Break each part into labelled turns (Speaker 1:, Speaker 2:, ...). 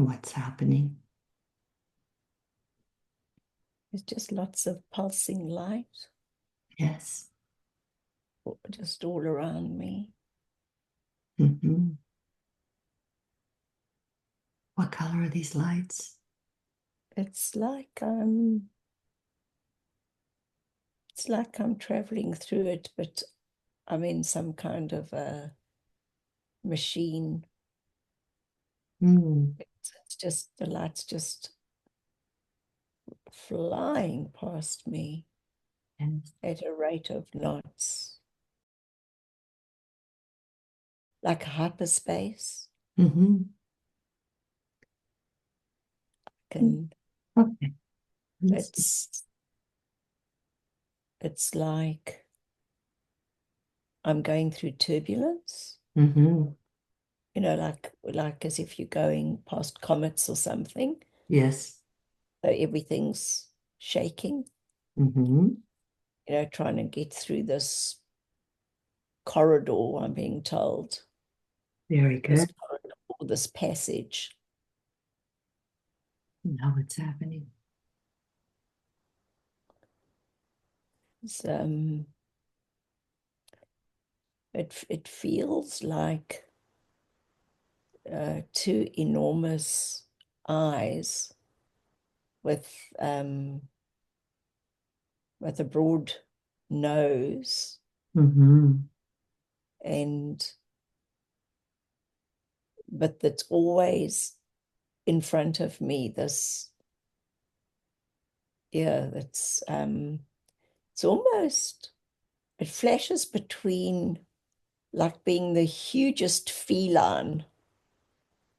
Speaker 1: And what's happening?
Speaker 2: There's just lots of pulsing light.
Speaker 1: Yes.
Speaker 2: Just all around me.
Speaker 1: Mm-hmm. What color are these lights?
Speaker 2: It's like I'm traveling through it, but I'm in some kind of a machine.
Speaker 1: Mm.
Speaker 2: It's just the light's just flying past me
Speaker 1: Yes.
Speaker 2: at a rate of knots, like hyperspace.
Speaker 1: Mm-hmm.
Speaker 2: And
Speaker 1: Okay.
Speaker 2: it's like I'm going through turbulence,
Speaker 1: Mm-hmm.
Speaker 2: like as if you're going past comets or something.
Speaker 1: Yes.
Speaker 2: So everything's shaking,
Speaker 1: Mm-hmm.
Speaker 2: trying to get through this corridor, I'm being told,
Speaker 1: Very
Speaker 2: this
Speaker 1: good.
Speaker 2: corridor, this passage.
Speaker 1: Now what's happening?
Speaker 2: It's, it feels like two enormous eyes with a broad nose,
Speaker 1: Mm-hmm.
Speaker 2: and but that's always in front of me. It's almost, it flashes between like being the hugest feline,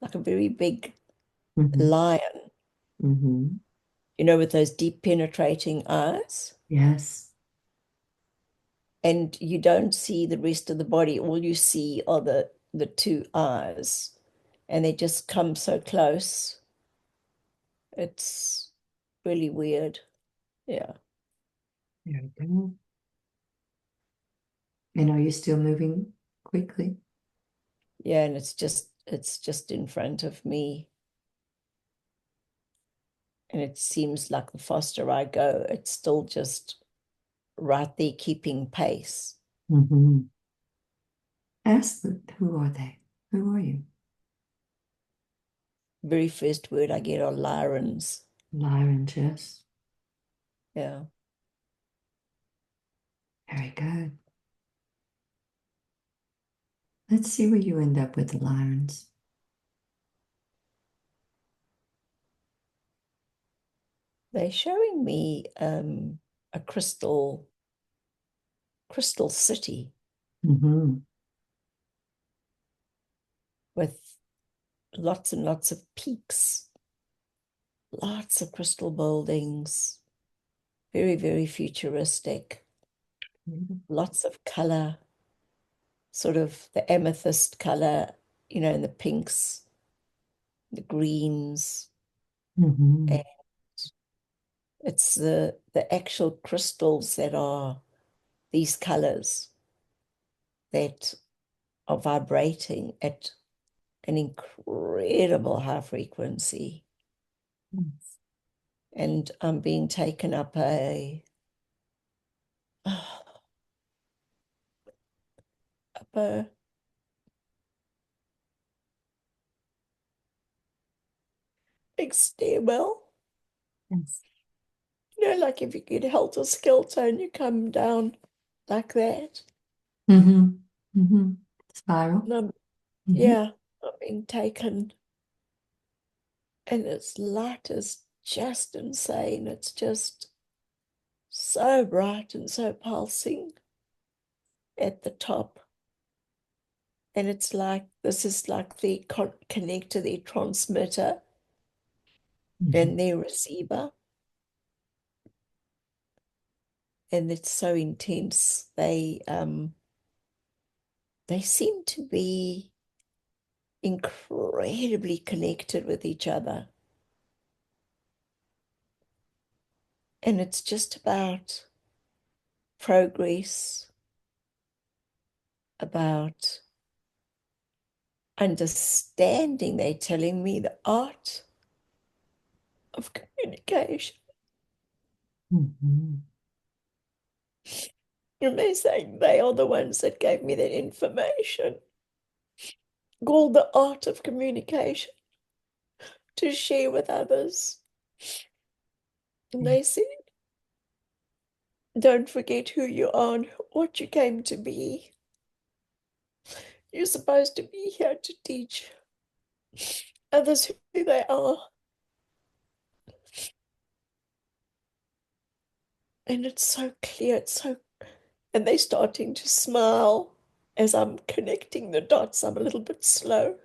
Speaker 2: like a very big
Speaker 1: Mm-hmm.
Speaker 2: lion,
Speaker 1: Mm-hmm.
Speaker 2: with those deep penetrating eyes.
Speaker 1: Yes.
Speaker 2: And you don't see the rest of the body. All you see are the two eyes, and they just come so close. It's really weird. Yeah.
Speaker 1: There we go. And are you still moving quickly?
Speaker 2: Yeah, and it's just in front of me. And it seems like the faster I go, it's still just right there keeping pace.
Speaker 1: Mm-hmm. Ask them, who are they? Who are you?
Speaker 2: Very first word I get are Lyrans.
Speaker 1: Lyran, yes.
Speaker 2: Yeah.
Speaker 1: Very good. Let's see where you end up with the Lyrans.
Speaker 2: They're showing me a crystal city
Speaker 1: Mm-hmm.
Speaker 2: with lots and lots of peaks, lots of crystal buildings, very, very futuristic, lots of color, sort of the amethyst color, and the pinks, the greens.
Speaker 1: Mm-hmm.
Speaker 2: And it's the actual crystals that are these colors that are vibrating at an incredible high frequency.
Speaker 1: Yes.
Speaker 2: And I'm being taken up a big stairwell.
Speaker 1: Yes.
Speaker 2: Like if you get helter-skelter and you come down like that.
Speaker 1: Mm-hmm. Mm-hmm. Spiral.
Speaker 2: And
Speaker 1: Mm-hmm.
Speaker 2: yeah, I'm being taken, and its light is just insane. It's just so bright and so pulsing at the top. And it's like this is like the connector, the transmitter,
Speaker 1: Mm-hmm.
Speaker 2: and their receiver. And it's so intense. They seem to be incredibly connected with each other. And it's just about progress, about understanding. They're telling me the art of communication.
Speaker 1: Mhm.
Speaker 2: And they're saying they are the ones that gave me that information called the art of communication to share with others. And
Speaker 1: Yeah.
Speaker 2: they said, don't forget who you are and what you came to be. You're supposed to be here to teach others who they are. And it's so clear, and they're starting to smile as I'm connecting the dots. I'm a little bit slow.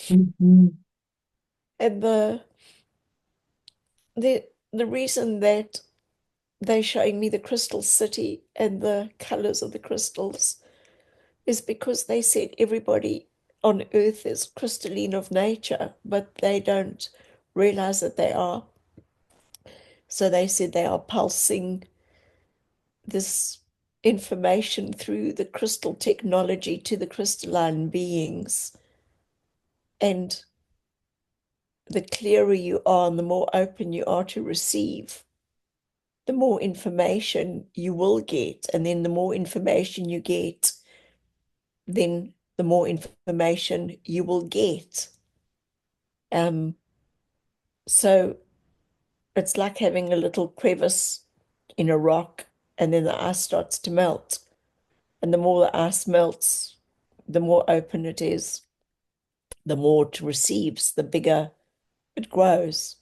Speaker 1: Mhm.
Speaker 2: And the reason that they're showing me the crystal city and the colors of the crystals is because they said everybody on earth is crystalline of nature, but they don't realize that they are. So they said they are pulsing this information through the crystal technology to the crystalline beings. And the clearer you are and the more open you are to receive, the more information you will get. And then the more information you get, then the more information you will get. Um, so it's like having a little crevice in a rock, and then the ice starts to melt. And the more the ice melts, the more open it is, the more it receives, the bigger it grows.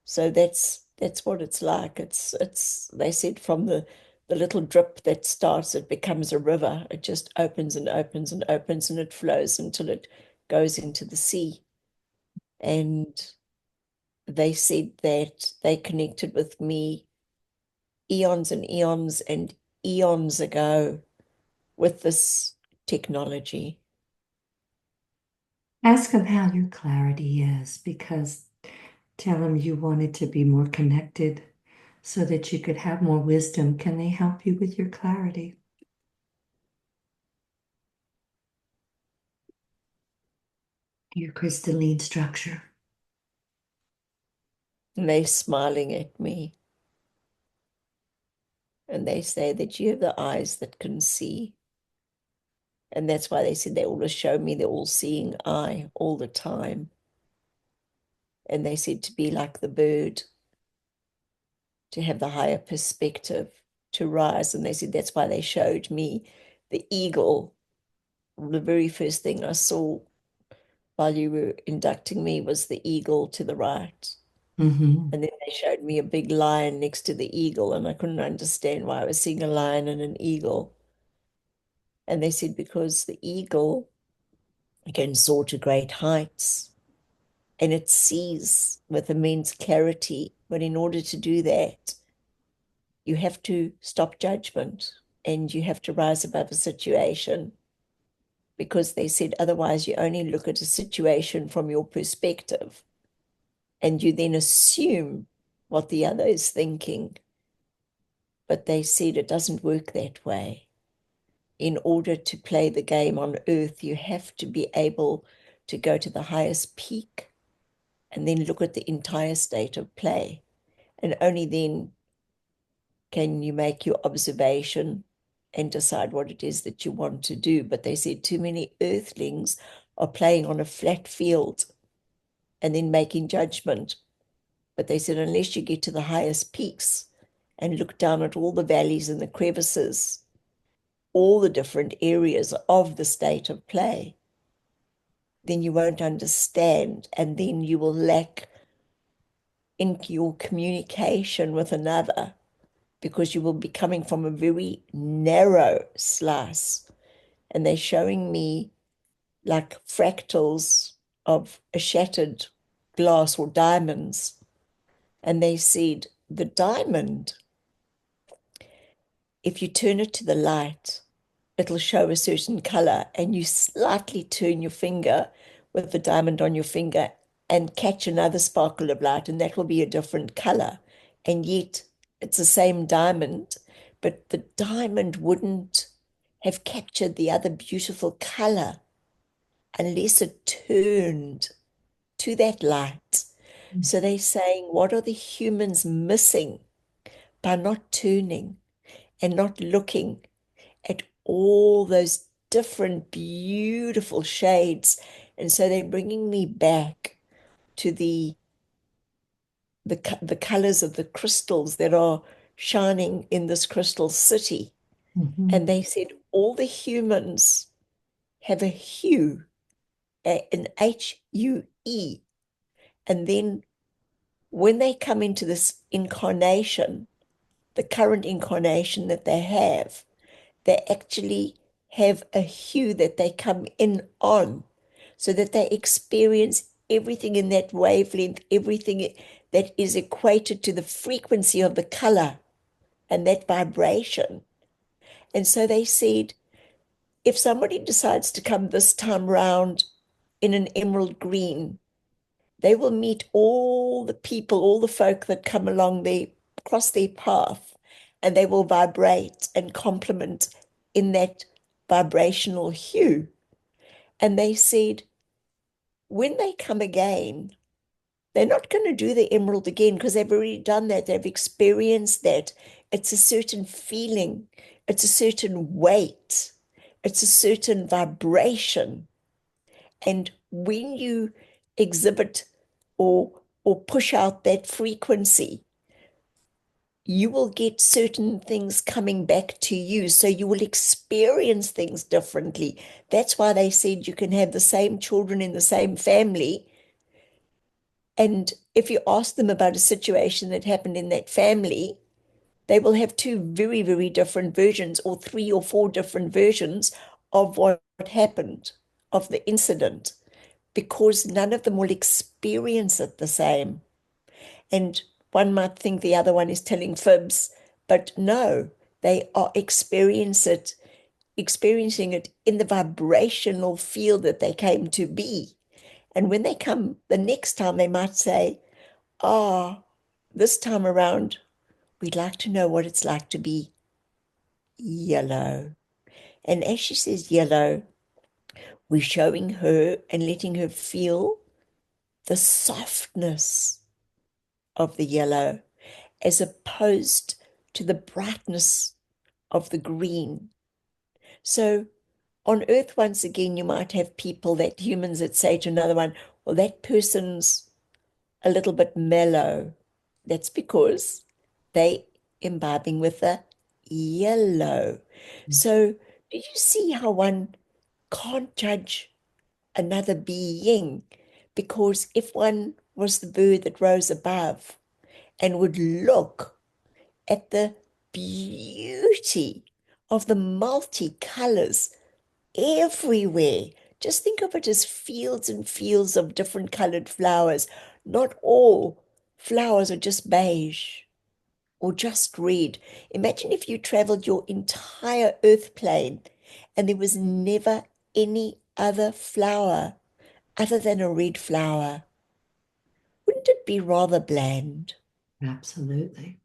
Speaker 2: So that's what it's like. It's they said from the little drip that starts, it becomes a river. It just opens and opens and opens and it flows until it goes into the sea. And they said that they connected with me eons and eons ago with this technology.
Speaker 1: Ask them how your clarity is, because tell them you wanted to be more connected so that you could have more wisdom. Can they help you with your clarity, your crystalline structure?
Speaker 2: And they're smiling at me. And they say that you have the eyes that can see. And that's why they said they always show me the all-seeing eye all the time. And they said to be like the bird, to have the higher perspective, to rise. And they said that's why they showed me the eagle. The very first thing I saw while you were inducting me was the eagle to the right.
Speaker 1: Mm-hmm.
Speaker 2: And then they showed me a big lion next to the eagle, and I couldn't understand why I was seeing a lion and an eagle. And they said because the eagle can soar to great heights and it sees with immense clarity. But in order to do that, you have to stop judgment and you have to rise above a situation, because they said otherwise you only look at a situation from your perspective and you then assume what the other is thinking. But they said it doesn't work that way. In order to play the game on earth, you have to be able to go to the highest peak and then look at the entire state of play. And only then can you make your observation and decide what it is that you want to do. But they said too many earthlings are playing on a flat field and then making judgment. But they said unless you get to the highest peaks and look down at all the valleys and the crevices, all the different areas of the state of play, then you won't understand, and then you will lack in your communication with another, because you will be coming from a very narrow slice. And they're showing me like fractals of a shattered glass or diamonds. And they said the diamond, if you turn it to the light, it'll show a certain color, and you slightly turn your finger with the diamond on your finger and catch another sparkle of light, and that will be a different color. And yet it's the same diamond, but the diamond wouldn't have captured the other beautiful color unless it turned to that light. So they're saying, what are the humans missing by not turning and not looking at all those different beautiful shades? And so they're bringing me back to the colors of the crystals that are shining in this crystal city.
Speaker 1: Mhm.
Speaker 2: And they said all the humans have a hue, an HUE. And then when they come into this incarnation, the current incarnation that they actually have a hue that they come in on, so that they experience everything in that wavelength, everything that is equated to the frequency of the color and that vibration. And so they said, if somebody decides to come this time round in an emerald green, they will meet all the people, all the folk that come along their, cross their path, and they will vibrate and complement in that vibrational hue. And they said, when they come again, they're not going to do the emerald again because they've already done that. They've experienced that. It's a certain feeling, it's a certain weight, it's a certain vibration. And when you exhibit or push out that frequency, you will get certain things coming back to you. So you will experience things differently. That's why they said you can have the same children in the same family. And if you ask them about a situation that happened in that family, they will have two very, very different versions, or three or four different versions of what happened, of the incident, because none of them will experience it the same. And one might think the other one is telling fibs, but no, they are experiencing it in the vibrational field that they came to be. And when they come the next time, they might say, ah, this time around, we'd like to know what it's like to be yellow. And as she says yellow, we're showing her and letting her feel the softness of the yellow as opposed to the brightness of the green. So on Earth, once again, you might have people, that humans, that say to another one, well, that person's a little bit mellow. That's because they imbibing with the yellow. So do you see how one can't judge another being? Because if one was the bird that rose above and would look at the beauty of the multicolors everywhere. Just think of it as fields and fields of different colored flowers. Not all flowers are just beige or just red. Imagine if you traveled your entire earth plane and there was never any other flower other than a red flower. Wouldn't it be rather bland?
Speaker 1: Absolutely.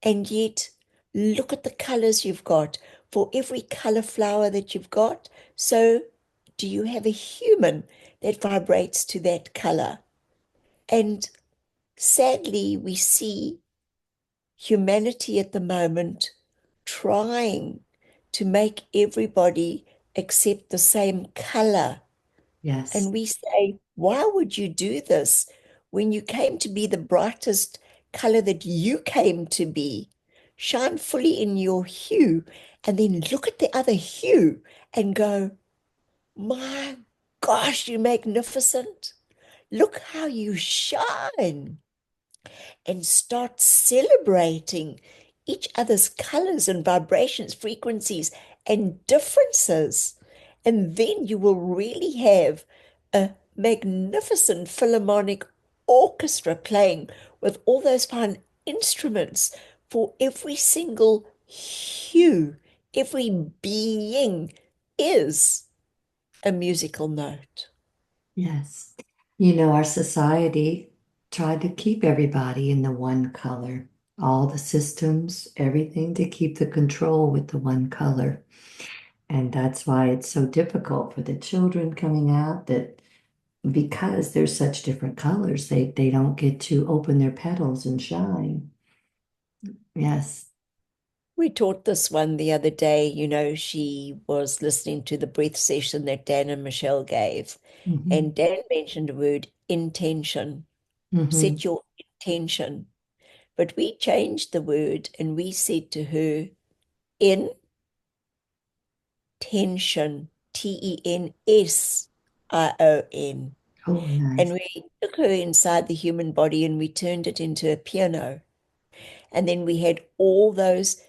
Speaker 2: And yet, look at the colors you've got. For every color flower that you've got, so do you have a human that vibrates to that color? And sadly, we see humanity at the moment trying to make everybody accept the same color.
Speaker 1: Yes.
Speaker 2: And we say, why would you do this when you came to be the brightest color that you came to be? Shine fully in your hue and then look at the other hue and go, my gosh, you're magnificent. Look how you shine, and start celebrating each other's colors and vibrations, frequencies, and differences. And then you will really have a magnificent philharmonic orchestra playing with all those fine instruments for every single hue. Every being is a musical note.
Speaker 1: Yes. You know, our society tried to keep everybody in the one color, all the systems, everything to keep the control with the one color. And that's why it's so difficult for the children coming out, that because there's such different colors, they don't get to open their petals and shine. Yes.
Speaker 2: We taught this one the other day. She was listening to the breath session that Dan and Michelle gave,
Speaker 1: Hmm.
Speaker 2: and Dan mentioned the word intention.
Speaker 1: Hmm.
Speaker 2: Set your intention. But we changed the word and we said to her, intention, Tension.
Speaker 1: Oh,
Speaker 2: And
Speaker 1: nice.
Speaker 2: we took her inside the human body and we turned it into a piano. And then we had all those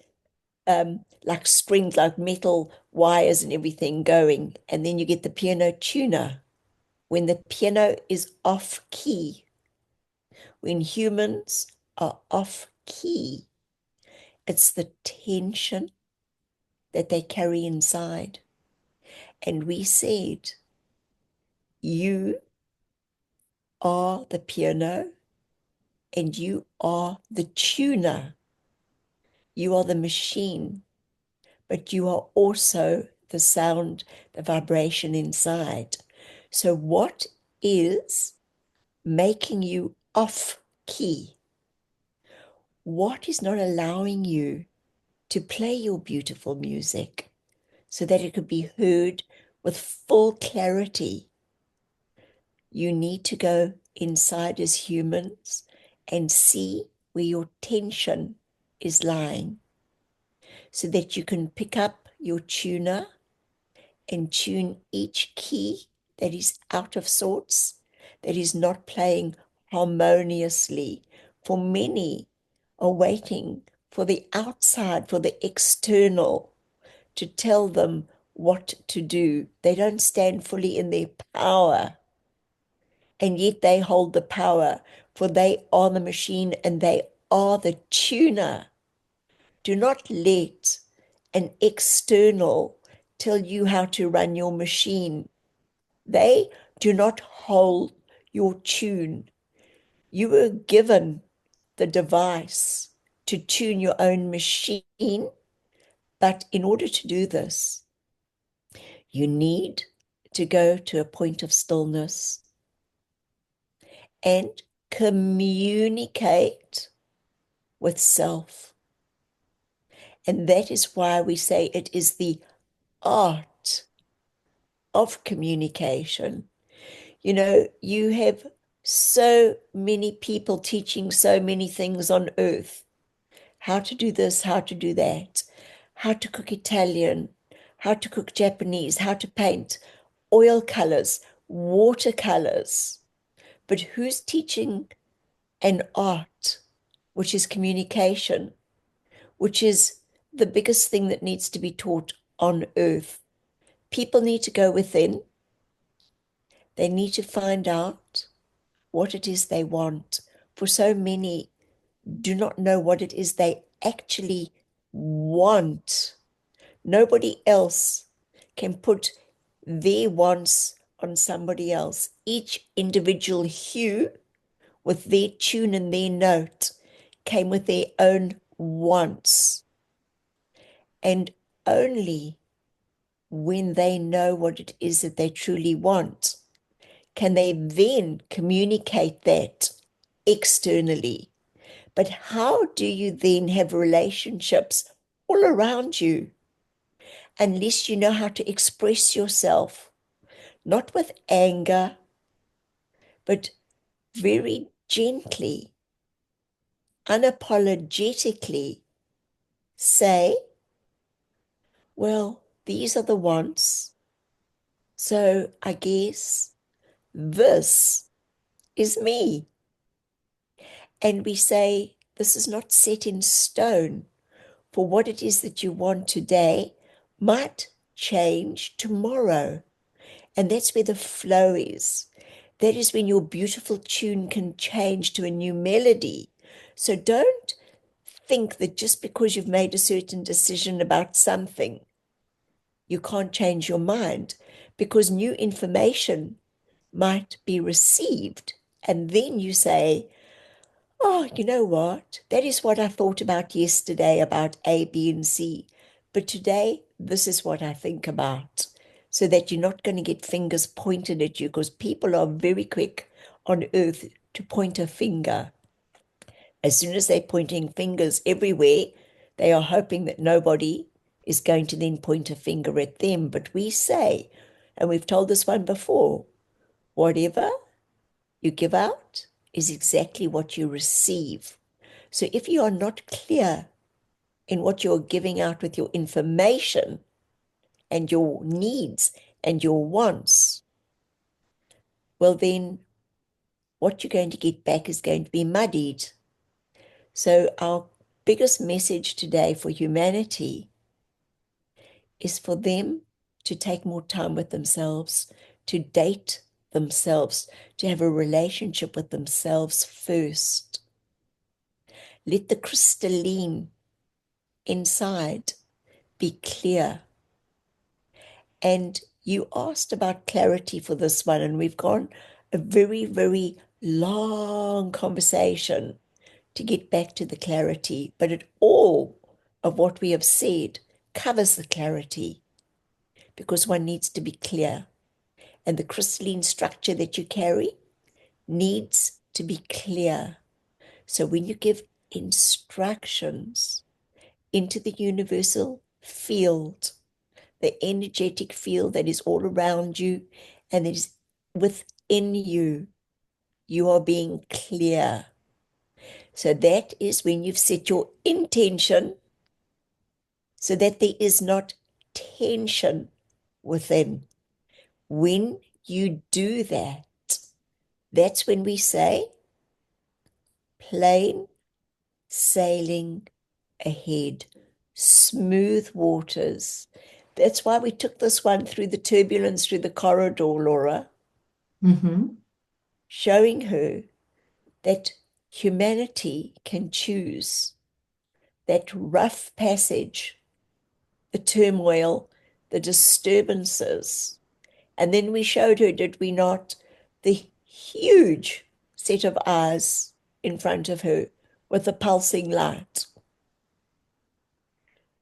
Speaker 2: like strings, like metal wires and everything going. And then you get the piano tuner. When the piano is off key, when humans are off key, it's the tension that they carry inside. And we said, you are the piano and you are the tuner. You are the machine, but you are also the sound, the vibration inside. So, what is making you off key? What is not allowing you to play your beautiful music so that it could be heard with full clarity? You need to go inside as humans and see where your tension is lying so that you can pick up your tuner and tune each key that is out of sorts, that is not playing harmoniously. For many are waiting for the outside, for the external to tell them what to do. They don't stand fully in their power, and yet they hold the power, for they are the machine and they are the tuner. Do not let an external tell you how to run your machine. They do not hold your tune. You were given the device to tune your own machine, but in order to do this, you need to go to a point of stillness and communicate with self. And that is why we say it is the art of communication. You have so many people teaching so many things on earth: how to do this, how to do that, how to cook Italian, how to cook Japanese, how to paint, oil colors, watercolors. But who's teaching an art, which is communication, which is the biggest thing that needs to be taught on earth? People need to go within. They need to find out what it is they want. For so many do not know what it is they actually want. Nobody else can put their wants on somebody else. Each individual hue with their tune and their note came with their own wants. And only when they know what it is that they truly want can they then communicate that externally. But how do you then have relationships all around you unless you know how to express yourself, not with anger, but very gently, unapologetically say, well, these are the wants. So I guess this is me. And we say, this is not set in stone, for what it is that you want today might change tomorrow. And that's where the flow is. That is when your beautiful tune can change to a new melody. So don't think that just because you've made a certain decision about something, you can't change your mind, because new information might be received. And then you say, oh, you know what? That is what I thought about yesterday about A, B, and C. But today, this is what I think about, so that you're not going to get fingers pointed at you, because people are very quick on earth to point a finger. As soon as they're pointing fingers everywhere, they are hoping that nobody is going to then point a finger at them. But we say, and we've told this one before, whatever you give out is exactly what you receive. So if you are not clear in what you're giving out with your information and your needs and your wants, well, then what you're going to get back is going to be muddied. So our biggest message today for humanity is for them to take more time with themselves, to date themselves, to have a relationship with themselves first. Let the crystalline inside be clear. And you asked about clarity for this one, and we've gone a very, very long conversation to get back to the clarity, but it all of what we have said covers the clarity, because one needs to be clear. And the crystalline structure that you carry needs to be clear. So when you give instructions into the universal field, the energetic field that is all around you and that is within you, you are being clear. So that is when you've set your intention, so that there is not tension within. When you do that, that's when we say plain sailing ahead, smooth waters. That's why we took this one through the turbulence, through the corridor, Laura,
Speaker 1: Mm-hmm.
Speaker 2: showing her that humanity can choose that rough passage, the turmoil, the disturbances. And then we showed her, did we not, the huge set of eyes in front of her with the pulsing light.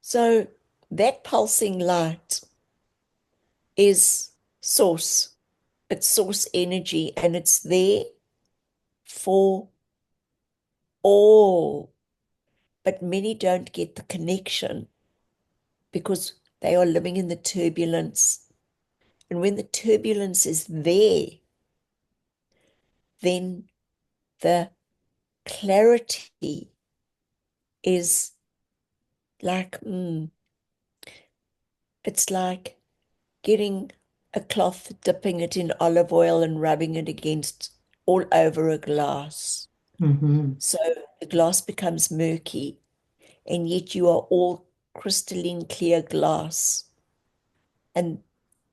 Speaker 2: So that pulsing light is source. It's source energy, and it's there for all. But many don't get the connection because they are living in the turbulence. And when the turbulence is there, then the clarity is like, it's like getting a cloth, dipping it in olive oil and rubbing it against all over a glass.
Speaker 1: Mm-hmm.
Speaker 2: So the glass becomes murky, and yet you are all crystalline clear glass. And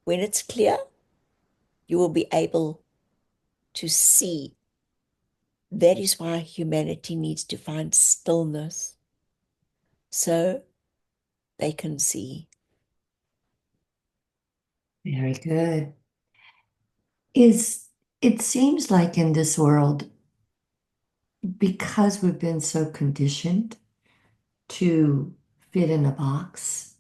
Speaker 2: when it's clear, you will be able to see. That is why humanity needs to find stillness so they can see.
Speaker 1: Very good. Is it seems like in this world, because we've been so conditioned to fit in a box,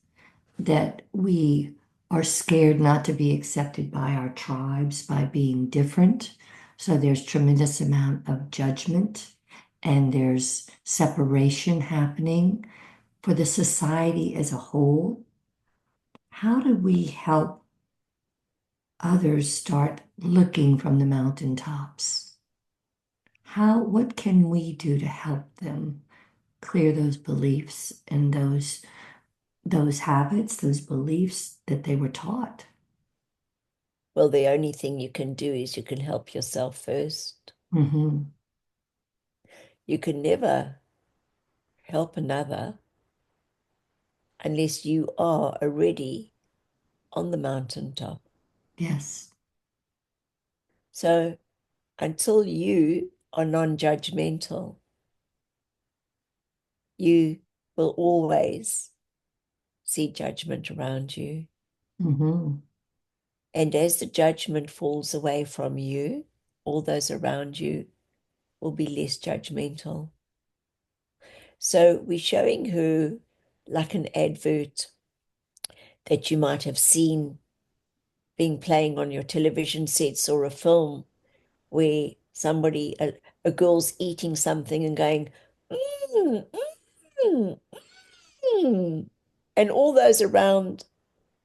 Speaker 1: that we are scared not to be accepted by our tribes by being different. So there's tremendous amount of judgment and there's separation happening for the society as a whole. How do we help others start looking from the mountaintops? What can we do to help them clear those beliefs and those habits, those beliefs that they were taught?
Speaker 2: Well, the only thing you can do is you can help yourself first.
Speaker 1: Mm-hmm.
Speaker 2: You can never help another unless you are already on the mountaintop.
Speaker 1: Yes.
Speaker 2: So until you are non-judgmental, you will always see judgment around you.
Speaker 1: Mm-hmm.
Speaker 2: And as the judgment falls away from you, all those around you will be less judgmental. So we're showing her like an advert that you might have seen being playing on your television sets, or a film where a girl's eating something and going, mm, mm, mm. And all those around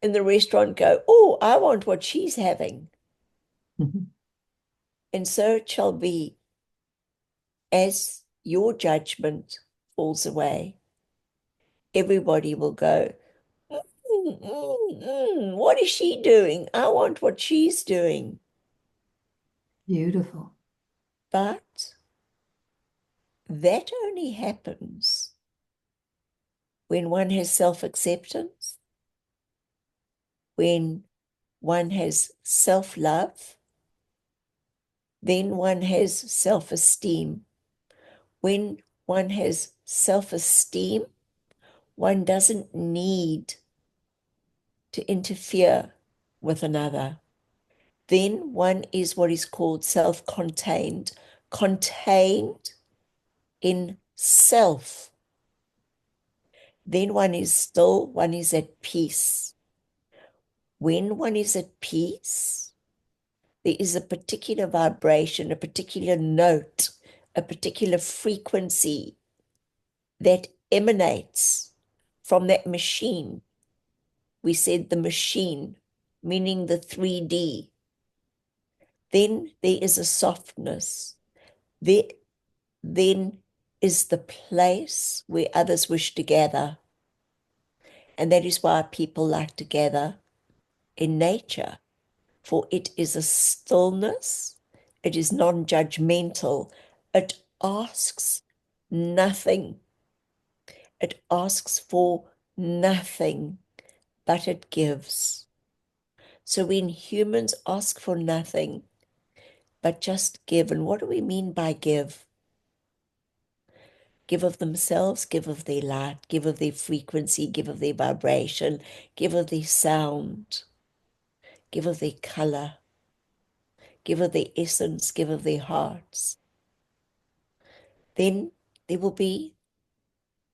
Speaker 2: in the restaurant go, oh, I want what she's having.
Speaker 1: Mhm.
Speaker 2: And so it shall be as your judgment falls away. Everybody will go, what is she doing? I want what she's doing.
Speaker 1: Beautiful.
Speaker 2: But that only happens when one has self-acceptance, when one has self-love, then one has self-esteem. When one has self-esteem, one doesn't need to interfere with another. Then one is what is called self-contained, contained in self. Then one is still, one is at peace. When one is at peace, there is a particular vibration, a particular note, a particular frequency that emanates from that machine. We said the machine, meaning the 3D. Then there is a softness. There then is the place where others wish to gather. And that is why people like to gather in nature, for it is a stillness, it is non-judgmental, it asks nothing, it asks for nothing, but it gives. So when humans ask for nothing, but just give, and what do we mean by give? Give of themselves, give of their light, give of their frequency, give of their vibration, give of their sound, give of their color, give of their essence, give of their hearts. Then there will be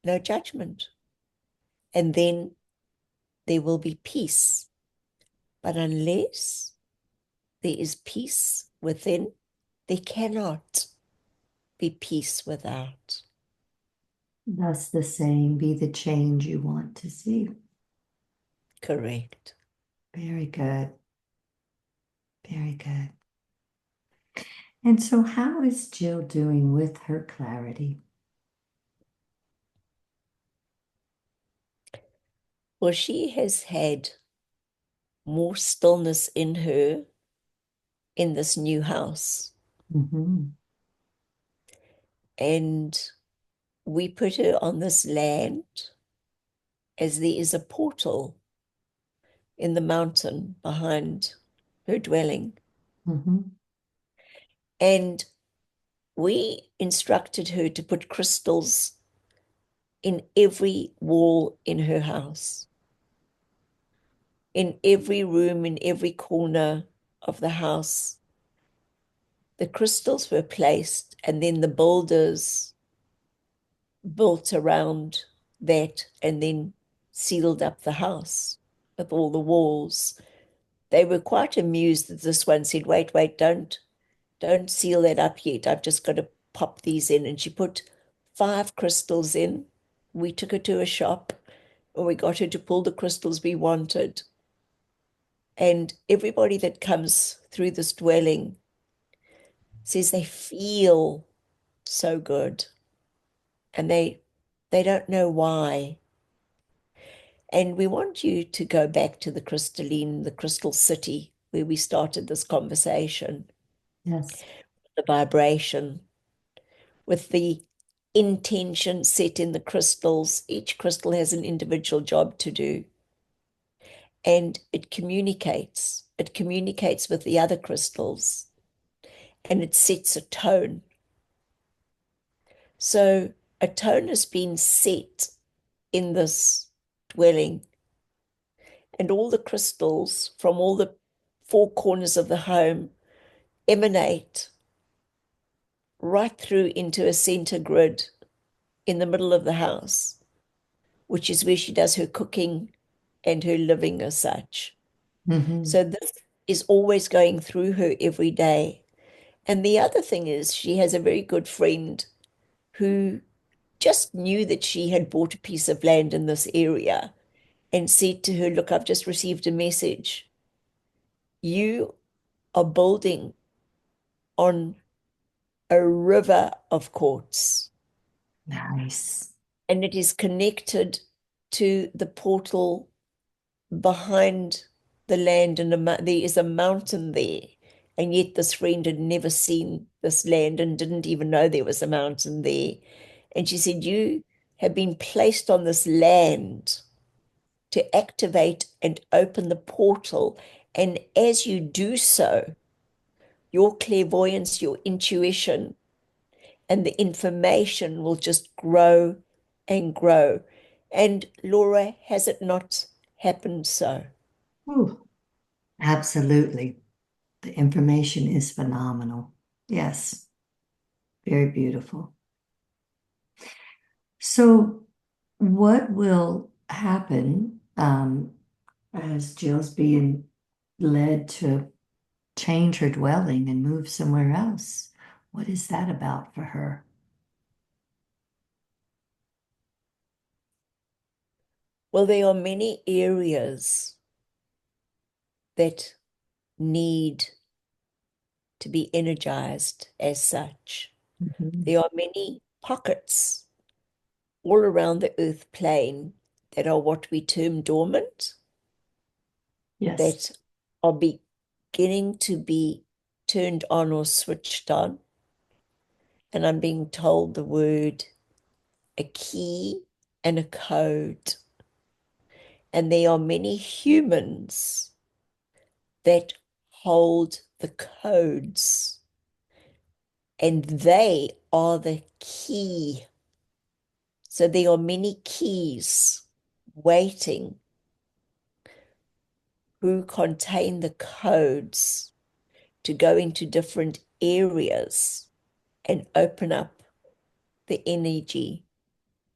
Speaker 2: no judgment. And then there will be peace. But unless there is peace within, there cannot be peace without.
Speaker 1: Thus the saying, be the change you want to see.
Speaker 2: Correct.
Speaker 1: Very good. Very good. And so, how is Jill doing with her clarity?
Speaker 2: Well, she has had more stillness in her in this new house.
Speaker 1: Mm-hmm.
Speaker 2: And we put her on this land as there is a portal in the mountain behind her dwelling.
Speaker 1: Mm-hmm.
Speaker 2: And we instructed her to put crystals in every wall in her house, in every room, in every corner of the house. The crystals were placed, and then the builders built around that and then sealed up the house with all the walls. They were quite amused that this one said, wait, don't seal that up yet. I've just got to pop these in. And she put 5 crystals in. We took her to a shop and we got her to pull the crystals we wanted. And everybody that comes through this dwelling says they feel so good. And they don't know why. And we want you to go back to the crystalline, the crystal city where we started this conversation,
Speaker 1: Yes.
Speaker 2: the vibration, with the intention set in the crystals. Each crystal has an individual job to do. And it communicates. It communicates with the other crystals and it sets a tone. So a tone has been set in this dwelling, and all the crystals from all the 4 corners of the home emanate right through into a center grid in the middle of the house, which is where she does her cooking, and her living as such.
Speaker 1: Hmm.
Speaker 2: So this is always going through her every day. And the other thing is, she has a very good friend who just knew that she had bought a piece of land in this area and said to her, "Look, I've just received a message. You are building on a river of quartz,
Speaker 1: Nice.
Speaker 2: and it is connected to the portal behind the land, and there is a mountain there." And yet, this friend had never seen this land and didn't even know there was a mountain there. And she said, "You have been placed on this land to activate and open the portal. And as you do so, your clairvoyance, your intuition, and the information will just grow and grow." And Laura, has it not happened so?
Speaker 1: Ooh, absolutely. The information is phenomenal. Yes, very beautiful. So, what will happen as Jill's being led to change her dwelling and move somewhere else? What is that about for her?
Speaker 2: Well, there are many areas that need to be energized as such.
Speaker 1: Mhm.
Speaker 2: There are many pockets all around the earth plane that are what we term dormant,
Speaker 1: Yes.
Speaker 2: that are beginning to be turned on or switched on. And I'm being told the word a key and a code. And there are many humans that hold the codes, and they are the key. So there are many keys waiting who contain the codes to go into different areas and open up the energy,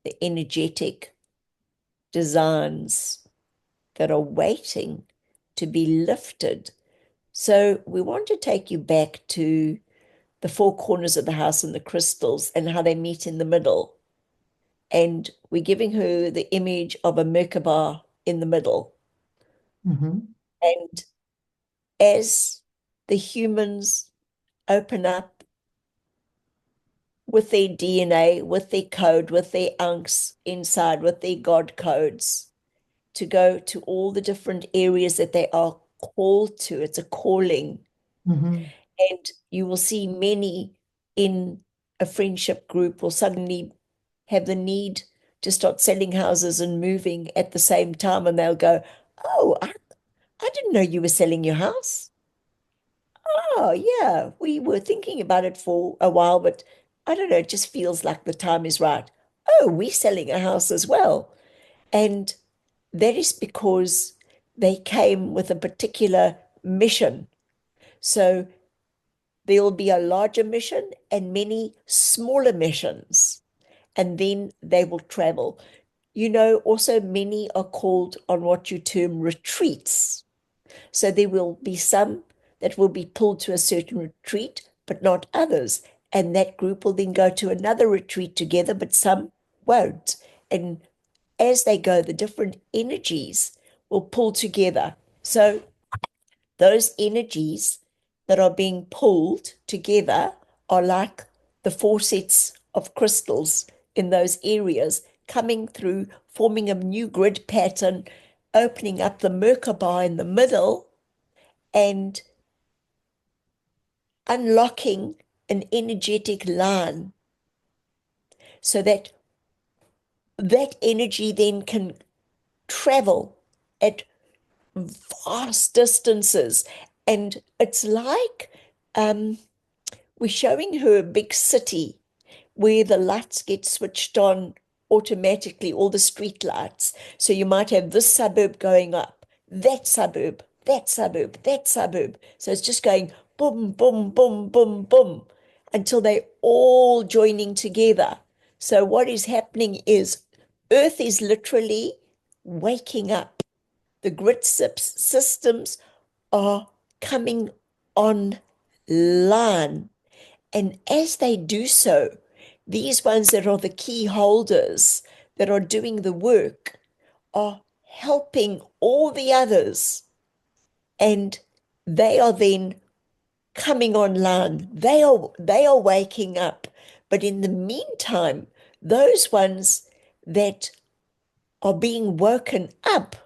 Speaker 2: the energetic designs that are waiting to be lifted. So we want to take you back to the four corners of the house and the crystals and how they meet in the middle. And we're giving her the image of a Merkaba in the middle.
Speaker 1: Hmm.
Speaker 2: And as the humans open up with their DNA, with their code, with their ankhs inside, with their God codes, to go to all the different areas that they are called to. It's a calling.
Speaker 1: Hmm.
Speaker 2: And you will see many in a friendship group will suddenly have the need to start selling houses and moving at the same time. And they'll go, "Oh, I didn't know you were selling your house. Oh, yeah, we were thinking about it for a while, but I don't know, it just feels like the time is right. Oh, we're selling a house as well." And that is because they came with a particular mission. So there will be a larger mission and many smaller missions, and then they will travel. Also many are called on what you term retreats. So there will be some that will be pulled to a certain retreat, but not others. And that group will then go to another retreat together, but some won't. And as they go, the different energies will pull together. So those energies that are being pulled together are like the four sets of crystals in those areas coming through, forming a new grid pattern, opening up the Merkaba in the middle and unlocking an energetic line so that that energy then can travel at vast distances. And it's like we're showing her a big city where the lights get switched on automatically, all the street lights. So you might have this suburb going up, that suburb, that suburb, that suburb. So it's just going boom, boom, boom, boom, boom until they're all joining together. So what is happening is Earth is literally waking up The grid systems are coming online. And as they do so, these ones that are the key holders that are doing the work are helping all the others. And they are then coming online. They are waking up. But in the meantime, those ones that are being woken up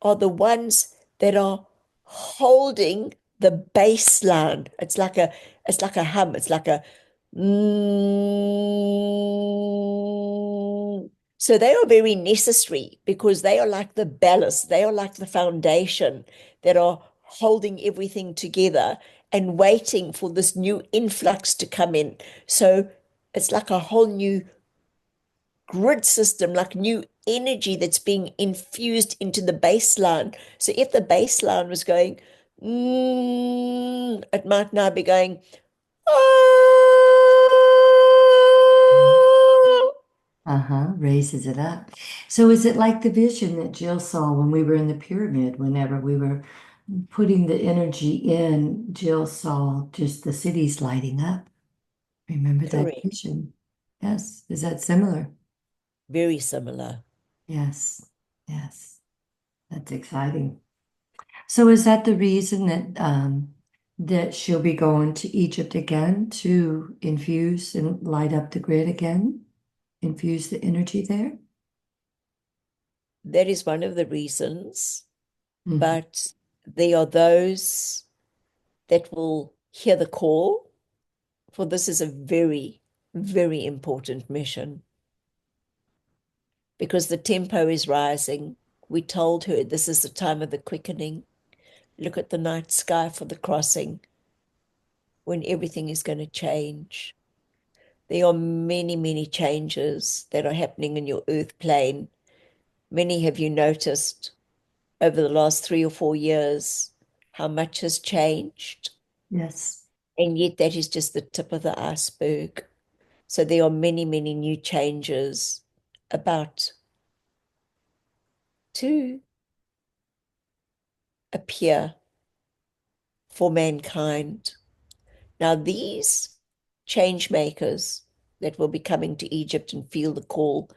Speaker 2: are the ones that are holding the baseline. It's like a hum. It's like a mm. So they are very necessary because they are like the ballast. They are like the foundation that are holding everything together and waiting for this new influx to come in. So it's like a whole new grid system, like new energy that's being infused into the baseline. So if the baseline was going, it might now be going, oh.
Speaker 1: Uh-huh, raises it up. So is it like the vision that Jill saw when we were in the pyramid, whenever we were putting the energy in, Jill saw just the cities lighting up. Remember that
Speaker 2: Correct.
Speaker 1: vision? Yes. Is that similar?
Speaker 2: Very similar.
Speaker 1: Yes. Yes. That's exciting. So is that the reason that she'll be going to Egypt again to infuse and light up the grid again? Infuse the energy there?
Speaker 2: That is one of the reasons,
Speaker 1: Mhm.
Speaker 2: but there are those that will hear the call, for this is a very, very important mission because the tempo is rising. We told her this is the time of the quickening. Look at the night sky for the crossing when everything is going to change. There are many, many changes that are happening in your earth plane. Many have you noticed over the last 3 or 4 years how much has changed?
Speaker 1: Yes.
Speaker 2: And yet that is just the tip of the iceberg. So there are many, many new changes about to appear for mankind. Now, these change makers that will be coming to Egypt and feel the call,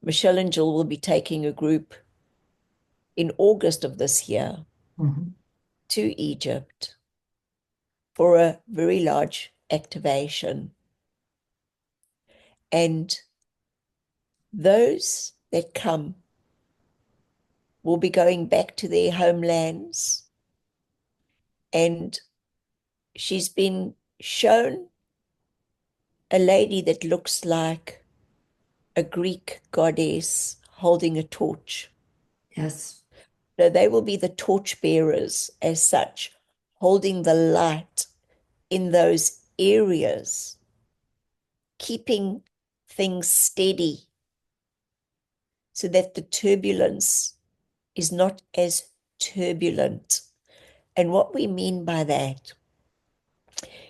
Speaker 2: Michelle and Jill will be taking a group in August of this year
Speaker 1: Mhm.
Speaker 2: to Egypt for a very large activation. And those that come will be going back to their homelands. And she's been shown a lady that looks like a Greek goddess holding a torch.
Speaker 1: Yes.
Speaker 2: So they will be the torch bearers as such, holding the light in those areas, keeping things steady so that the turbulence is not as turbulent. And what we mean by that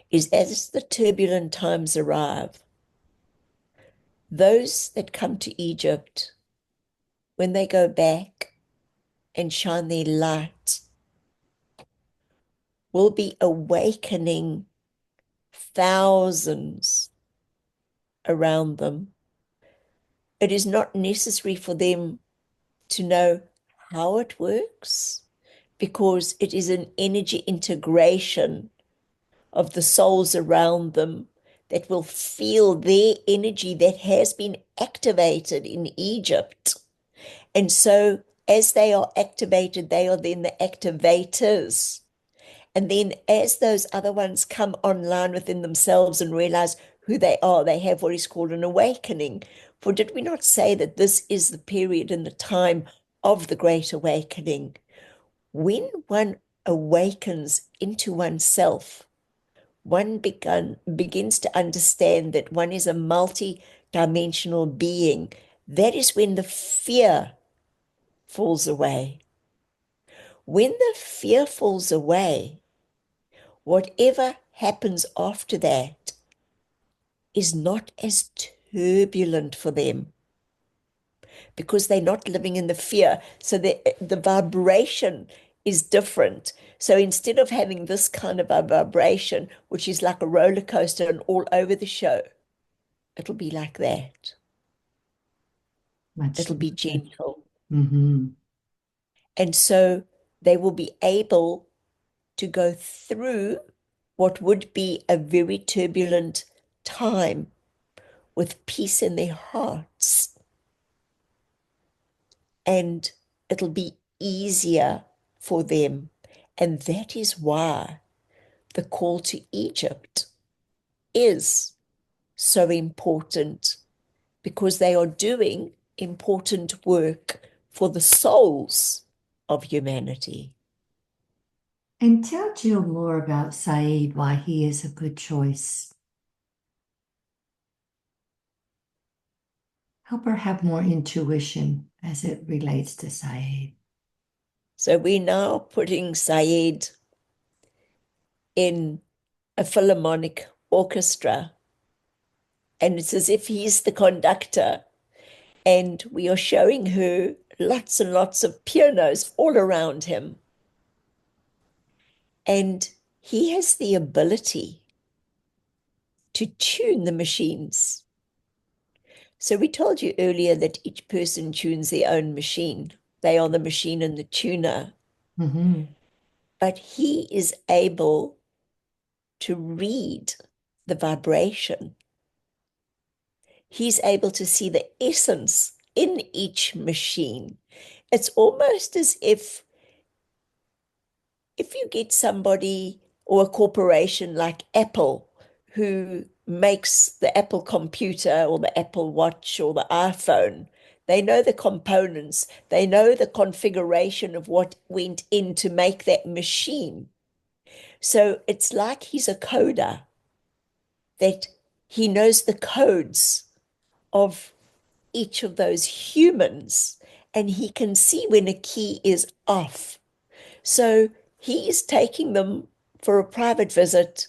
Speaker 2: is as the turbulent times arrive, those that come to Egypt, when they go back and shine their light, will be awakening thousands around them. It is not necessary for them to know how it works because it is an energy integration of the souls around them that will feel their energy that has been activated in Egypt. And so, as they are activated, they are then the activators. And then, as those other ones come online within themselves and realize who they are, they have what is called an awakening. For did we not say that this is the period and the time of the Great Awakening? When one awakens into oneself, one begins to understand that one is a multi-dimensional being. That is when the fear falls away. When the fear falls away, whatever happens after that is not as turbulent for them. because they're not living in the fear. So the vibration is different. So instead of having this kind of a vibration, which is like a roller coaster and all over the show, it'll be like that.
Speaker 1: Much
Speaker 2: It'll be
Speaker 1: smoother.
Speaker 2: gentle.
Speaker 1: Mm-hmm.
Speaker 2: And so they will be able to go through what would be a very turbulent time with peace in their hearts. And it'll be easier for them. And that is why the call to Egypt is so important, because they are doing important work for the souls of humanity.
Speaker 1: And tell Jill more about Saeed, why he is a good choice. Help her have more intuition as it relates to Saeed.
Speaker 2: So we're now putting Saeed in a philharmonic orchestra, and it's as if he's the conductor, and we are showing her lots and lots of pianos all around him. And he has the ability to tune the machines. So we told you earlier that each person tunes their own machine. They are the machine and the tuner.
Speaker 1: Mm-hmm.
Speaker 2: But he is able to read the vibration. He's able to see the essence in each machine. It's almost as if you get somebody or a corporation like Apple who makes the Apple computer or the Apple Watch or the iPhone, they know the components, they know the configuration of what went in to make that machine. So it's like he's a coder, that he knows the codes of each of those humans, and he can see when a key is off. So he is taking them for a private visit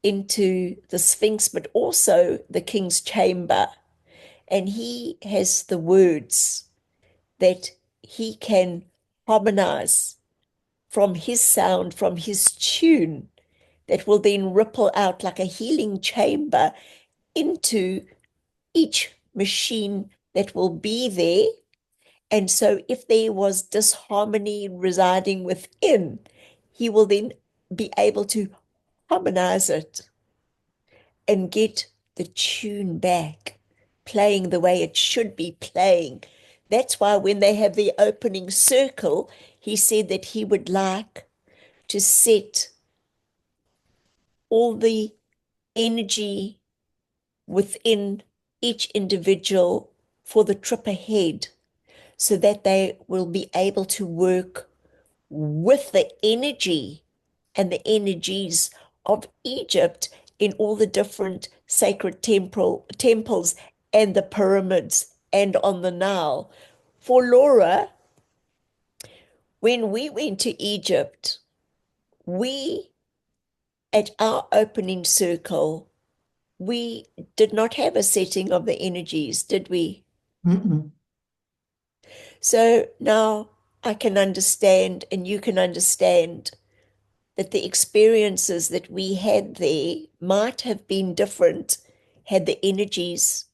Speaker 2: into the Sphinx, but also the king's chamber. And he has the words that he can harmonize from his sound, from his tune, that will then ripple out like a healing chamber into each machine that will be there. And so if there was disharmony residing within, he will then be able to harmonize it and get the tune back, playing the way it should be playing. That's why when they have the opening circle, he said that he would like to set all the energy within each individual for the trip ahead, so that they will be able to work with the energy and the energies of Egypt in all the different sacred temples and the pyramids and on the Nile. For Laura, when we went to Egypt, we, at our opening circle, we did not have a setting of the energies, did we?
Speaker 1: Mm-mm.
Speaker 2: So now I can understand, and you can understand, that the experiences that we had there might have been different had the energies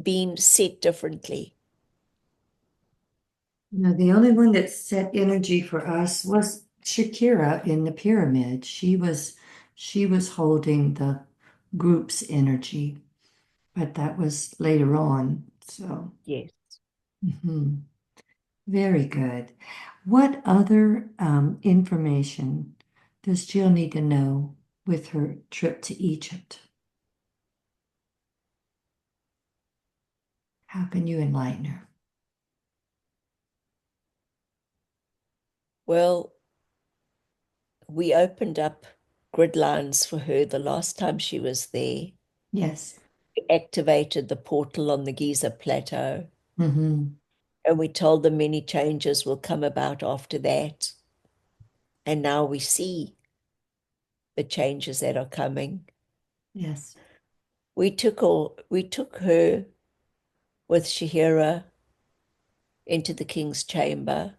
Speaker 2: been set differently.
Speaker 1: The only one that set energy for us was Shakira in the pyramid. She was holding the group's energy, but that was later on. So,
Speaker 2: Yes.
Speaker 1: mhm. Very good. What other information does Jill need to know with her trip to Egypt? How can you enlighten her?
Speaker 2: Well, we opened up grid lines for her the last time she was there.
Speaker 1: Yes.
Speaker 2: We activated the portal on the Giza Plateau,
Speaker 1: Mm-hmm.
Speaker 2: and we told them many changes will come about after that. And now we see the changes that are coming.
Speaker 1: Yes.
Speaker 2: We took her with Shahira into the king's chamber,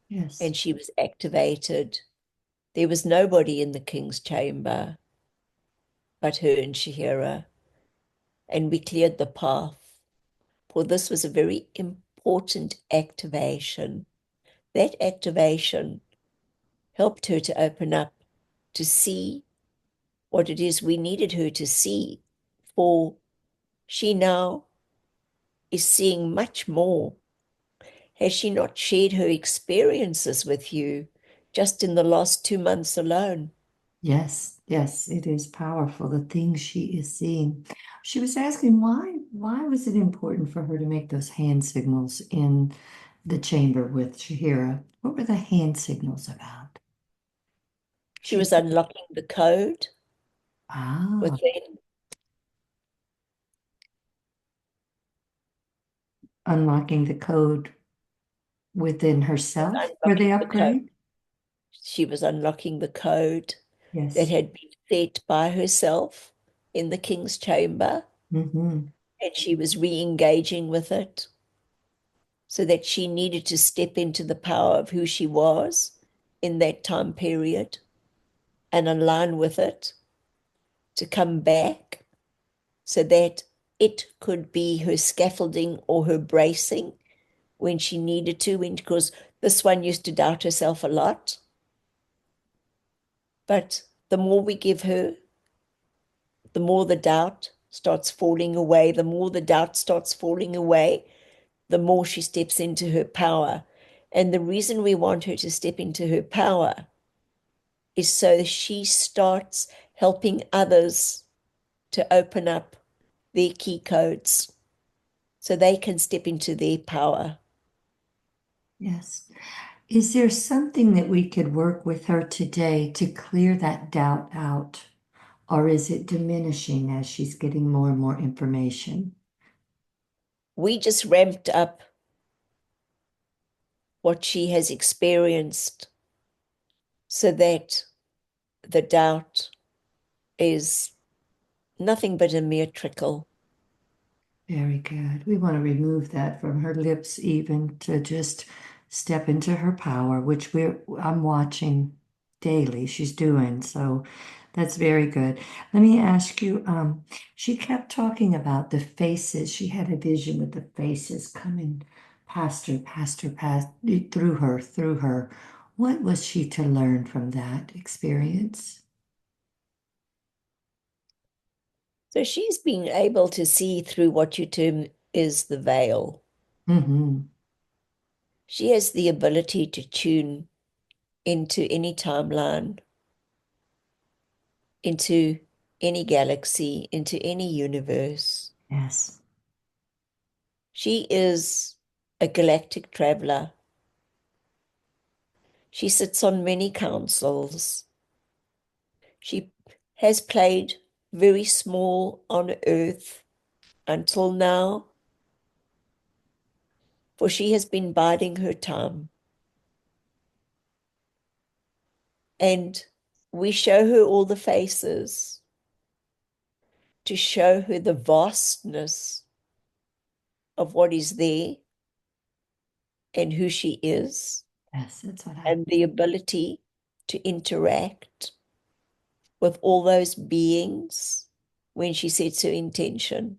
Speaker 1: Yes.
Speaker 2: and she was activated. There was nobody in the king's chamber but her and Shihira, and we cleared the path, for this was a very important activation. That activation helped her to open up to see what it is we needed her to see, for she now is seeing much more. Has she not shared her experiences with you just in the last 2 months alone?
Speaker 1: Yes, yes, it is powerful, the things she is seeing. She was asking why was it important for her to make those hand signals in the chamber with Shahira? What were the hand signals about?
Speaker 2: She
Speaker 1: She
Speaker 2: was unlocking the code
Speaker 1: ah,
Speaker 2: within,
Speaker 1: unlocking the code within herself for
Speaker 2: unlocking
Speaker 1: the
Speaker 2: the code.
Speaker 1: upgrade.
Speaker 2: She was unlocking the code that
Speaker 1: Yes.
Speaker 2: had been set by herself in the king's chamber,
Speaker 1: Mm-hmm.
Speaker 2: and she was re-engaging with it so that she needed to step into the power of who she was in that time period and align with it to come back so that it could be her scaffolding or her bracing when she needed to, because this one used to doubt herself a lot. But the more we give her, the more the doubt starts falling away. The more the doubt starts falling away, the more she steps into her power. And the reason we want her to step into her power is so she starts helping others to open up their key codes so they can step into their power.
Speaker 1: Yes. Is there something that we could work with her today to clear that doubt out? Or is it diminishing as she's getting more and more information?
Speaker 2: We just ramped up what she has experienced so that the doubt is nothing but a mere trickle.
Speaker 1: Very good. We want to remove that from her lips, even to just step into her power, which I'm watching daily. She's doing so. That's very good. Let me ask you, she kept talking about the faces. She had a vision with the faces coming past, through her. What was she to learn from that experience?
Speaker 2: So she's being able to see through what you term is the veil.
Speaker 1: Mm-hmm.
Speaker 2: She has the ability to tune into any timeline, into any galaxy, into any universe.
Speaker 1: Yes.
Speaker 2: She is a galactic traveler. She sits on many councils. She has played very small on Earth until now, for she has been biding her time. And we show her all the faces to show her the vastness of what is there and who she is,
Speaker 1: Yes, that's what I.
Speaker 2: and the ability to interact with all those beings when she sets her intention.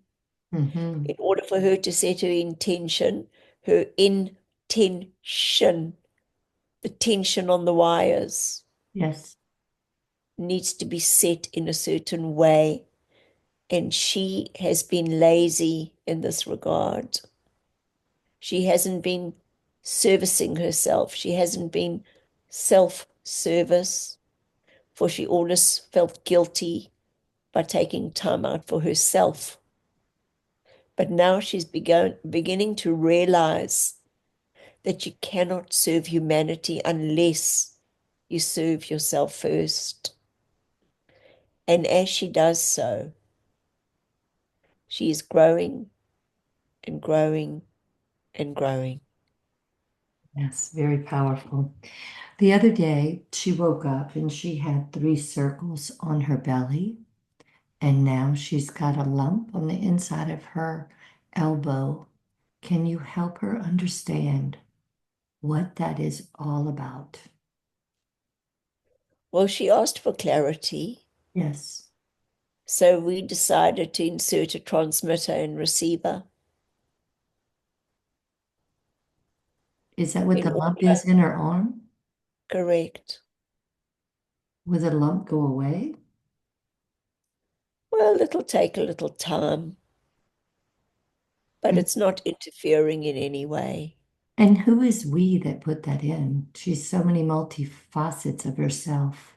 Speaker 1: Mm-hmm.
Speaker 2: In order for her to set her intention, the tension on the wires
Speaker 1: Yes.
Speaker 2: needs to be set in a certain way. And she has been lazy in this regard. She hasn't been servicing herself. She hasn't been self-service, for she always felt guilty by taking time out for herself. But now she's beginning to realize that you cannot serve humanity unless you serve yourself first. And as she does so, she is growing and growing and growing.
Speaker 1: Yes, very powerful. The other day, she woke up and she had 3 circles on her belly, and now she's got a lump on the inside of her elbow. Can you help her understand what that is all about?
Speaker 2: Well, she asked for clarity,
Speaker 1: Yes.
Speaker 2: so we decided to insert a transmitter and receiver
Speaker 1: Is that what
Speaker 2: in
Speaker 1: the lump
Speaker 2: order.
Speaker 1: is in her arm?
Speaker 2: Correct.
Speaker 1: Will the lump go away?
Speaker 2: Well, it'll take a little time, but
Speaker 1: And,
Speaker 2: it's not interfering in any way.
Speaker 1: and who is we that put that in? She's so many multifacets of herself.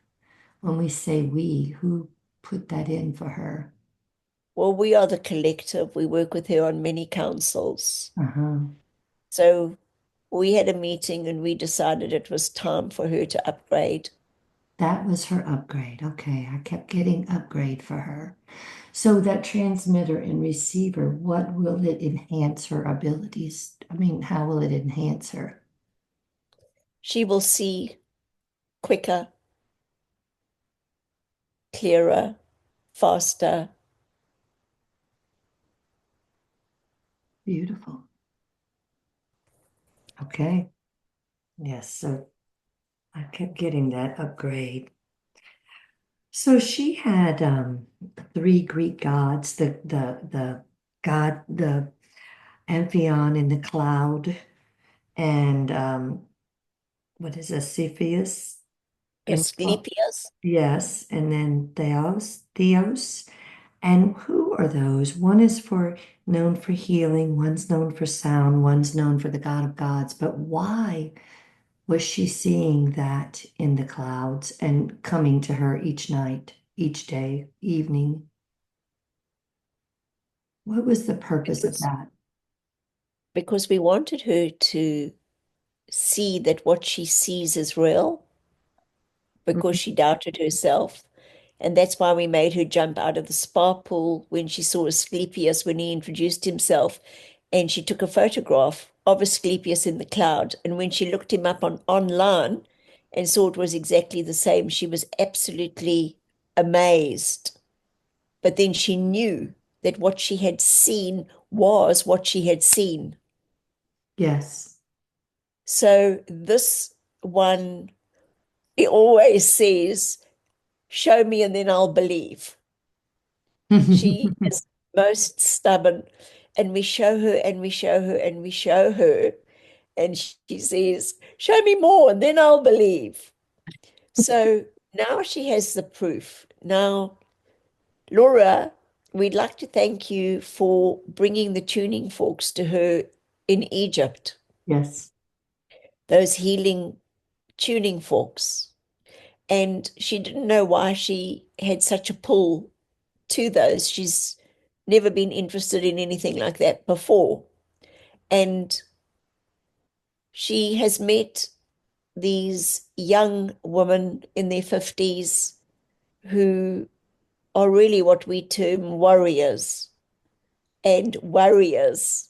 Speaker 1: When we say we, who put that in for her?
Speaker 2: Well, we are the collective. We work with her on many councils.
Speaker 1: Uh-huh.
Speaker 2: So we had a meeting and we decided it was time for her to upgrade.
Speaker 1: That was her upgrade. Okay, I kept getting upgrade for her. So that transmitter and receiver, what will it enhance her abilities? I mean, how will it enhance her?
Speaker 2: She will see quicker, clearer, faster.
Speaker 1: Beautiful. Okay. Yes, so I kept getting that upgrade. So she had three Greek gods, the god, the Amphion in the cloud, and what is Cepheus in
Speaker 2: Asclepius
Speaker 1: yes, and then Theos. And who are those? One is for known for healing, one's known for sound, one's known for the God of gods. But why was she seeing that in the clouds and coming to her each night, each day, evening? What was the purpose of
Speaker 2: because
Speaker 1: that?
Speaker 2: because we wanted her to see that what she sees is real because
Speaker 1: Mhm.
Speaker 2: she doubted herself. And that's why we made her jump out of the spa pool when she saw Asclepius when he introduced himself. And she took a photograph of Asclepius in the cloud. And when she looked him up on online and saw it was exactly the same, she was absolutely amazed. But then she knew that what she had seen was what she had seen.
Speaker 1: Yes.
Speaker 2: So this one, he always says, show me and then I'll believe. She is most stubborn. And we show her and we show her and we show her. And she says, show me more and then I'll believe. So now she has the proof. Now, Laura, we'd like to thank you for bringing the tuning forks to her in Egypt,
Speaker 1: Yes.
Speaker 2: those healing tuning forks. And she didn't know why she had such a pull to those. She's never been interested in anything like that before. And she has met these young women in their 50s who are really what we term warriors and warriors.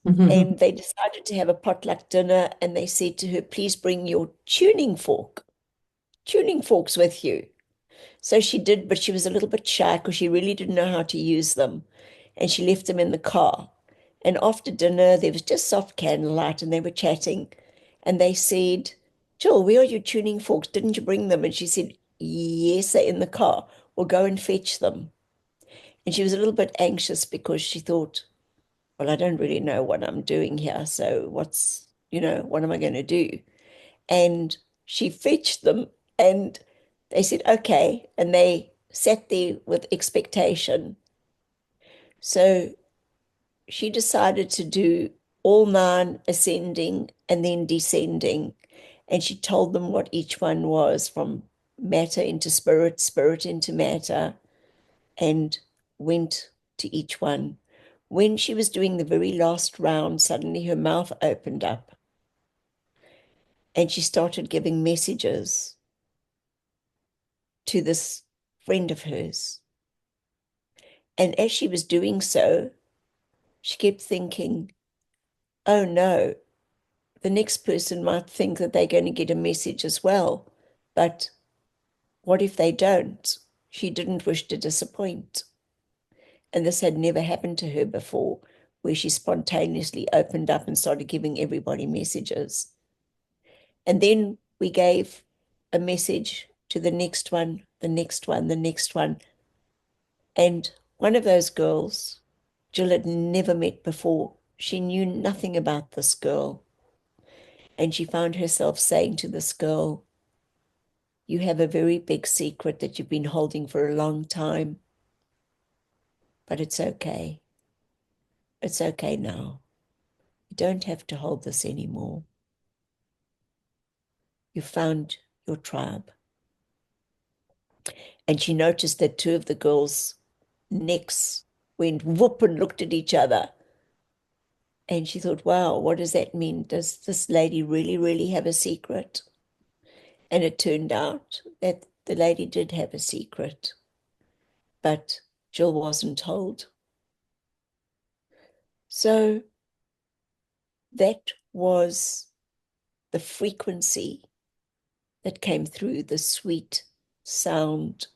Speaker 2: And they decided to have a potluck dinner and they said to her, please bring your tuning forks with you. So she did, but she was a little bit shy because she really didn't know how to use them. And she left them in the car. And after dinner, there was just soft candlelight and they were chatting. And they said, Jill, where are your tuning forks? Didn't you bring them? And she said, yes, they're in the car. We'll go and fetch them. And she was a little bit anxious because she thought, well, I don't really know what I'm doing here. So what am I going to do? And she fetched them and they said, okay. And they sat there with expectation. So she decided to do all nine ascending and then descending. And she told them what each one was from matter into spirit, spirit into matter, and went to each one. When she was doing the very last round, suddenly her mouth opened up and she started giving messages to this friend of hers. And as she was doing so, she kept thinking, oh no, the next person might think that they're going to get a message as well. But what if they don't? She didn't wish to disappoint. And this had never happened to her before. where she spontaneously opened up and started giving everybody messages. And then we gave a message to the next one, the next one, the next one. And one of those girls, Jill had never met before. She knew nothing about this girl. And she found herself saying to this girl, "You have a very big secret that you've been holding for a long time, but it's okay. It's okay now. You don't have to hold this anymore. You found your tribe." And she noticed that two of the girls' necks went whoop and looked at each other. And she thought, wow, what does that mean? Does this lady really, really have a secret? And it turned out that the lady did have a secret, but Jill wasn't told. So that was the frequency that came through, the sweet sound,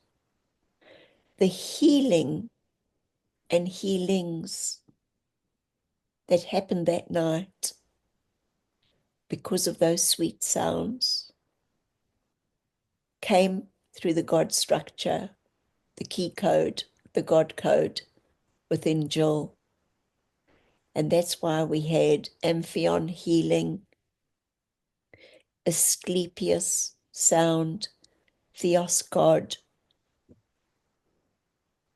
Speaker 2: the healing and healings that happened that night because of those sweet sounds came through the God structure, the key code, the God code within Jill. And that's why we had Amphion healing, Asclepius sound, Theos God,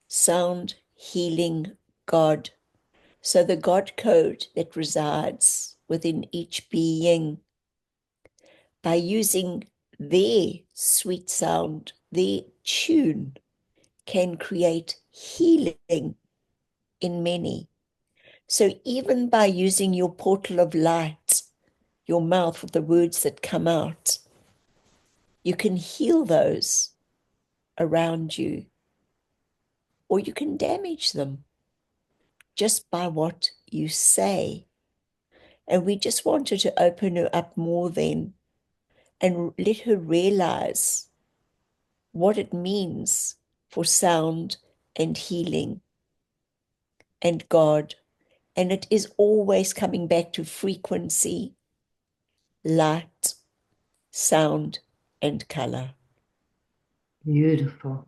Speaker 2: sound healing God. So the God code that resides within each being, by using their sweet sound, their tune, can create healing in many. So even by using your portal of light, your mouth with the words that come out, you can heal those around you, or you can damage them just by what you say. And we just wanted to open her up more then and let her realize what it means for sound and healing and God. And it is always coming back to frequency, light, sound, and color.
Speaker 1: Beautiful,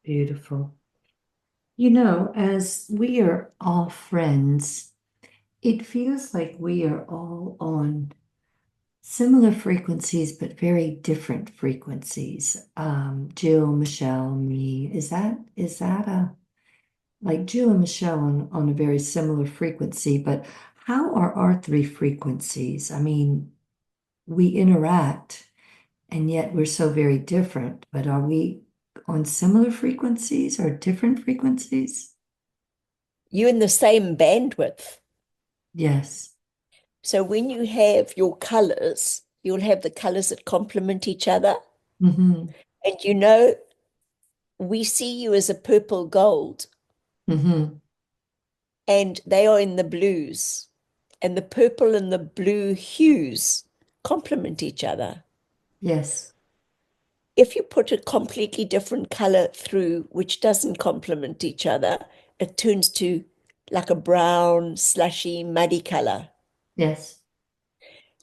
Speaker 1: beautiful. You know, as we are all friends, it feels like we are all on similar frequencies, but very different frequencies. Jill, Michelle, me. Is that a like Jill and Michelle on a very similar frequency, but how are our three frequencies? I mean, we interact and yet we're so very different, but are we on similar frequencies or different frequencies?
Speaker 2: You're in the same bandwidth.
Speaker 1: Yes.
Speaker 2: So when you have your colors, you'll have the colors that complement each other.
Speaker 1: Mm-hmm.
Speaker 2: And we see you as a purple gold,
Speaker 1: Mm-hmm.
Speaker 2: and they are in the blues. And the purple and the blue hues complement each other.
Speaker 1: Yes.
Speaker 2: If you put a completely different color through, which doesn't complement each other, it turns to like a brown, slushy, muddy color.
Speaker 1: Yes.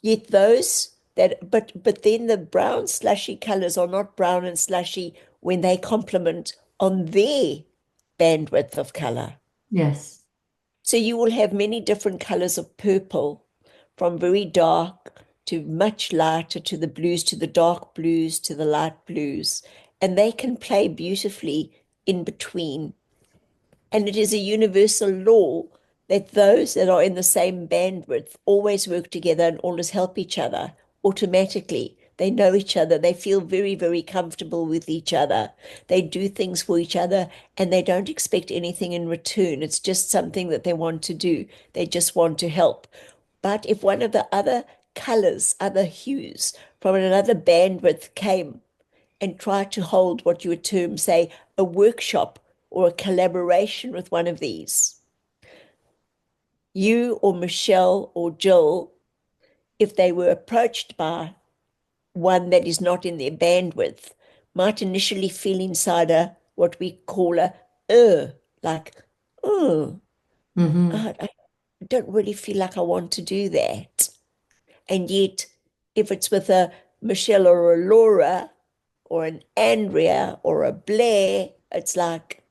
Speaker 2: Yet those that, but then the brown slushy colors are not brown and slushy when they complement on their bandwidth of color.
Speaker 1: Yes.
Speaker 2: So you will have many different colors of purple, from very dark to much lighter, to the blues, to the dark blues, to the light blues. And they can play beautifully in between. And it is a universal law that those that are in the same bandwidth always work together and always help each other automatically. They know each other. They feel very, very comfortable with each other. They do things for each other and they don't expect anything in return. It's just something that they want to do. They just want to help. But if one of the other colors, other hues from another bandwidth came and try to hold what you would term, say, a workshop or a collaboration with one of these, you or Michelle or Jill, if they were approached by one that is not in their bandwidth, might initially feel inside a what we call a like, oh,
Speaker 1: Mm-hmm.
Speaker 2: I, don't really feel like I want to do that. And yet, if it's with a Michelle or a Laura or an Andrea or a Blair, it's like,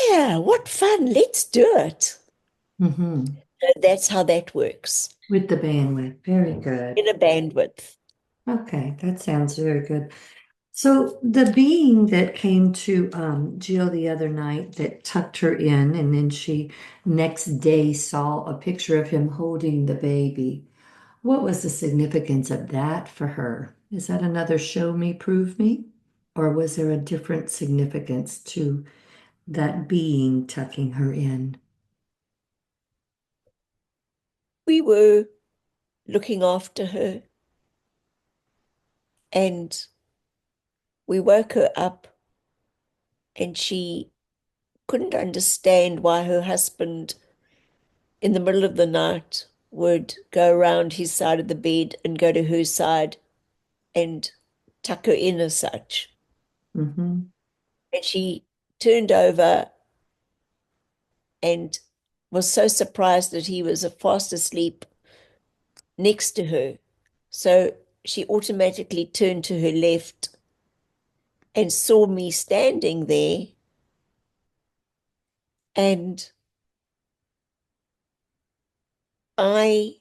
Speaker 2: yeah, what fun, let's do it.
Speaker 1: Hmm.
Speaker 2: So that's how that works
Speaker 1: With the bandwidth. Very good.
Speaker 2: in a bandwidth.
Speaker 1: Okay, that sounds very good. So the being that came to Jill the other night that tucked her in, and then she next day saw a picture of him holding the baby. What was the significance of that for her? Is that another show me, prove me? Or was there a different significance to that being tucking her in?
Speaker 2: We were looking after her and we woke her up and she couldn't understand why her husband in the middle of the night would go around his side of the bed and go to her side and tuck her in as such.
Speaker 1: Hmm.
Speaker 2: And she turned over and was so surprised that he was fast asleep next to her. So she automatically turned to her left and saw me standing there. And I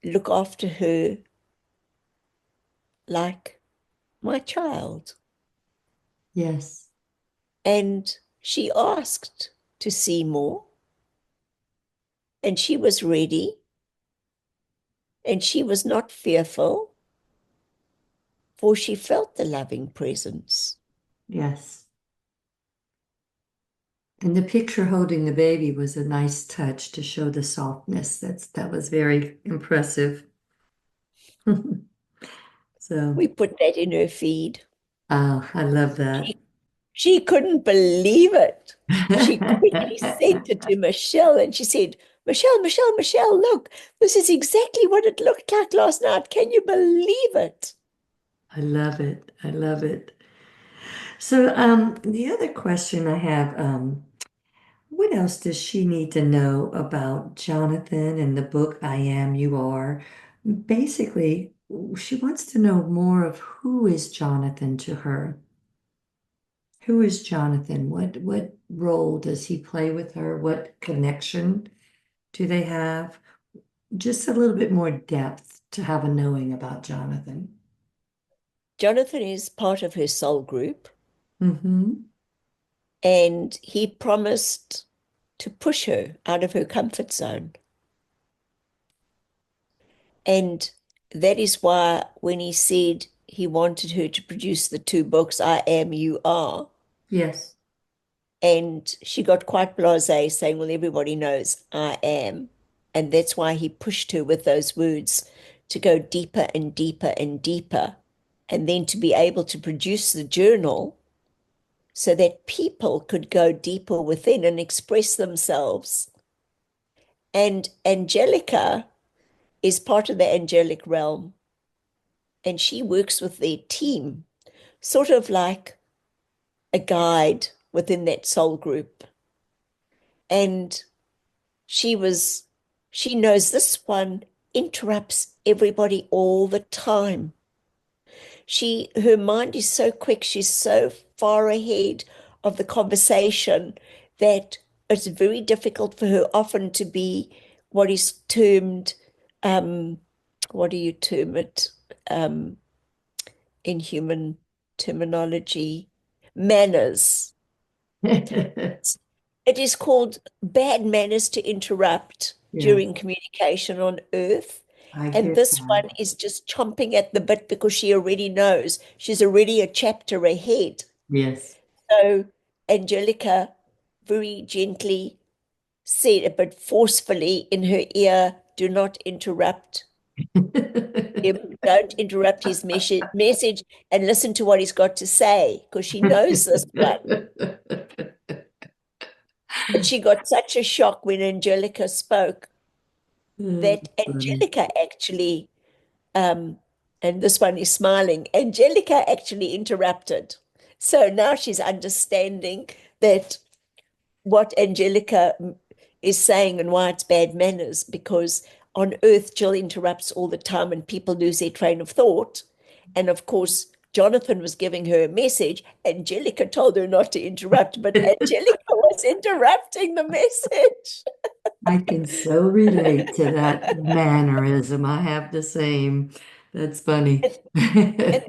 Speaker 2: look after her like my child.
Speaker 1: Yes,
Speaker 2: And she asked to see more, and she was ready, and she was not fearful, for she felt the loving presence.
Speaker 1: yes. And the picture holding the baby was a nice touch to show the softness. That was very impressive. So,
Speaker 2: We put that in her feed.
Speaker 1: oh, I love that.
Speaker 2: She, she couldn't believe it. She quickly sent it to Michelle and she said, Michelle, Michelle, Michelle, look, this is exactly what it looked like last night. Can you believe it?
Speaker 1: I love it. I love it. So, the other question I have, what else does she need to know about Jonathan and the book I Am, You Are? Basically, she wants to know more of who is Jonathan to her. Who is Jonathan? What role does he play with her? What connection do they have? Just a little bit more depth to have a knowing about Jonathan.
Speaker 2: Jonathan is part of her soul group
Speaker 1: Mm-hmm.
Speaker 2: and he promised to push her out of her comfort zone. And that is why when he said he wanted her to produce the two books, I Am, You Are,
Speaker 1: Yes.
Speaker 2: and she got quite blasé, saying, well, everybody knows I am. And that's why he pushed her with those words to go deeper and deeper and deeper, and then to be able to produce the journal so that people could go deeper within and express themselves. And Angelica is part of the angelic realm, and she works with their team, sort of like a guide within that soul group. And she was, she knows this one interrupts everybody all the time. Her mind is so quick, she's so far ahead of the conversation that it's very difficult for her often to be what is termed, um, what do you term it um, in human terminology? Manners. It is called bad manners to interrupt
Speaker 1: Yeah,
Speaker 2: during communication on Earth.
Speaker 1: I
Speaker 2: And
Speaker 1: get
Speaker 2: this
Speaker 1: that.
Speaker 2: one is just chomping at the bit because she already knows. She's already a chapter ahead.
Speaker 1: Yes.
Speaker 2: So Angelica very gently said, but forcefully in her ear, do not interrupt him. Don't interrupt his message and listen to what he's got to say because she knows this one. And she got such a shock when Angelica spoke
Speaker 1: Oh,
Speaker 2: that
Speaker 1: funny.
Speaker 2: Angelica actually, um, and this one is smiling, Angelica actually interrupted. So now she's understanding that what Angelica is saying and why it's bad manners, because on Earth, Jill interrupts all the time and people lose their train of thought. And of course, Jonathan was giving her a message. Angelica told her not to interrupt, but Angelica was interrupting the message.
Speaker 1: I can so relate to that mannerism. I have the same. That's funny.
Speaker 2: And, and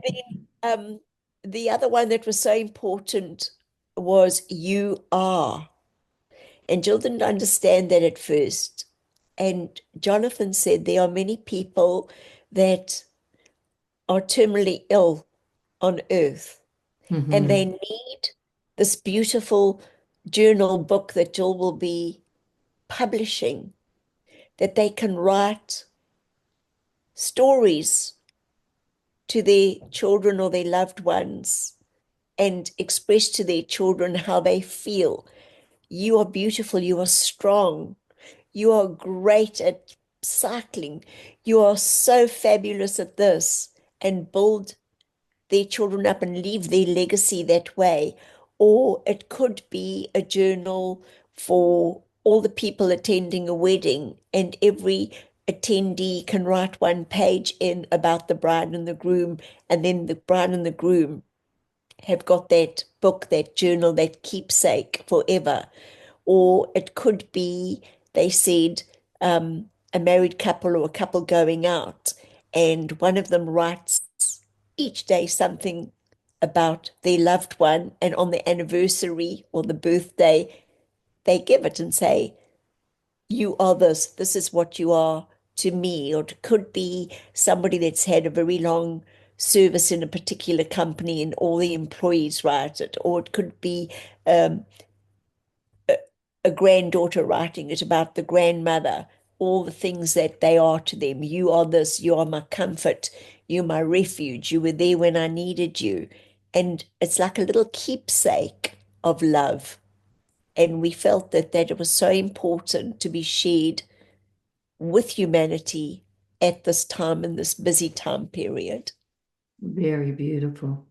Speaker 2: then the other one that was so important was you are. And Jill didn't understand that at first. And Jonathan said there are many people that are terminally ill on earth, and they
Speaker 1: Hmm.
Speaker 2: need this beautiful journal book that Jill will be publishing, that they can write stories to their children or their loved ones and express to their children how they feel. You are beautiful, you are strong, you are great at cycling, you are so fabulous at this, and build their children up and leave their legacy that way. Or it could be a journal for all the people attending a wedding, and every attendee can write one page in about the bride and the groom, and then the bride and the groom have got that book, that journal, that keepsake forever. Or it could be, they said, a married couple or a couple going out, and one of them writes each day something about their loved one, and on the anniversary or the birthday, they give it and say, you are this, this is what you are to me. Or it could be somebody that's had a very long service in a particular company and all the employees write it. Or it could be um, a granddaughter writing it about the grandmother, all the things that they are to them. You are this, you are my comfort, you're my refuge, you were there when I needed you. And it's like a little keepsake of love. And we felt that it was so important to be shared with humanity at this time in this busy time period.
Speaker 1: Very beautiful.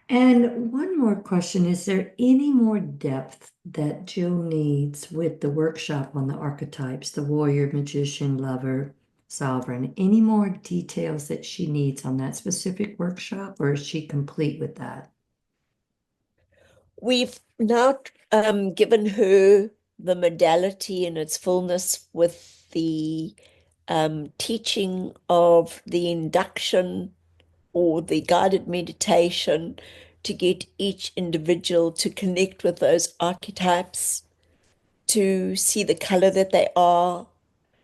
Speaker 1: And one more question. Is there any more depth that Jill needs with the workshop on the archetypes, the warrior, magician, lover, sovereign? Any more details that she needs on that specific workshop, or is she complete with that?
Speaker 2: We've now given her the modality in its fullness with the teaching of the induction or the guided meditation to get each individual to connect with those archetypes, to see the color that they are,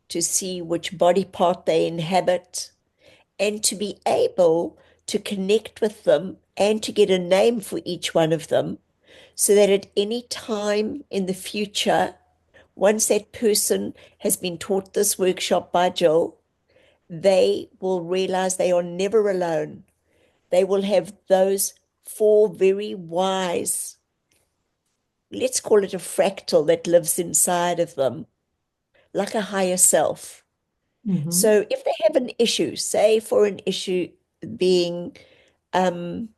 Speaker 2: to see which body part they inhabit, and to be able to connect with them and to get a name for each one of them, so that at any time in the future, once that person has been taught this workshop by Jill, they will realize they are never alone. They will have those four very wise, let's call it a fractal that lives inside of them, like a higher self.
Speaker 1: Hmm.
Speaker 2: So if they have an issue, say for an issue being, um,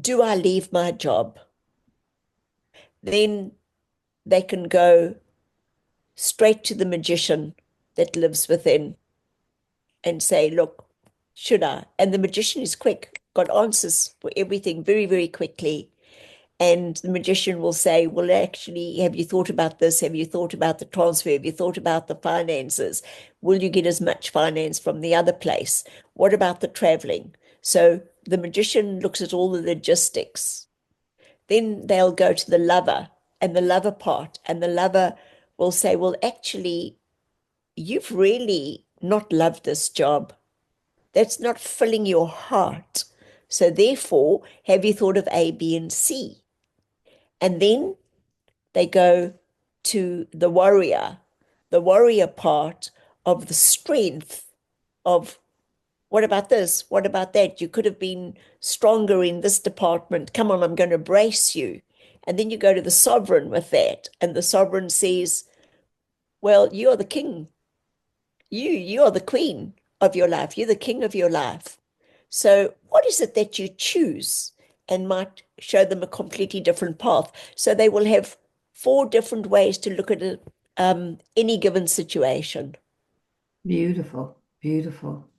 Speaker 2: do I leave my job? Then they can go straight to the magician that lives within and say, look, should I? And the magician is quick, got answers for everything very, very quickly. And the magician will say, well, actually, have you thought about this? Have you thought about the transfer? Have you thought about the finances? Will you get as much finance from the other place? What about the traveling? So the magician looks at all the logistics. Then they'll go to the lover and the lover part, and the lover will say, well, actually, you've really not loved this job. That's not filling your heart. So therefore, have you thought of A, B, and C? And then they go to the warrior part of the strength of what about this? What about that? You could have been stronger in this department. Come on, I'm going to brace you. And then you go to the sovereign with that. And the sovereign says, well, you are the king. You are the queen of your life. You're the king of your life. So what is it that you choose? And might show them a completely different path. So they will have 4 different ways to look at it, any given situation.
Speaker 1: Beautiful, beautiful.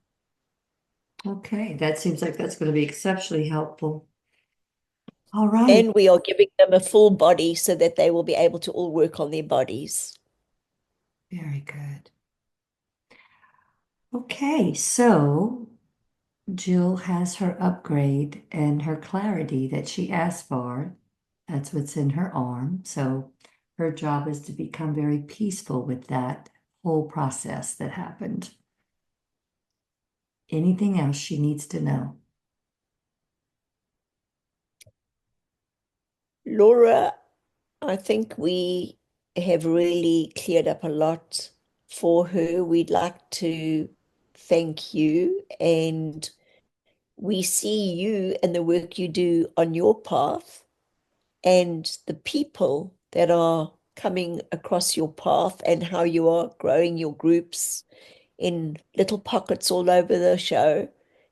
Speaker 1: Okay, that seems like that's going to be exceptionally helpful. All right,
Speaker 2: And we are giving them a full body so that they will be able to all work on their bodies.
Speaker 1: very good. Okay, so Jill has her upgrade and her clarity that she asked for. That's what's in her arm. So her job is to become very peaceful with that whole process that happened. Anything else she needs to know?
Speaker 2: Laura, I think we have really cleared up a lot for her. We'd like to thank you, and we see you and the work you do on your path and the people that are coming across your path and how you are growing your groups in little pockets all over the show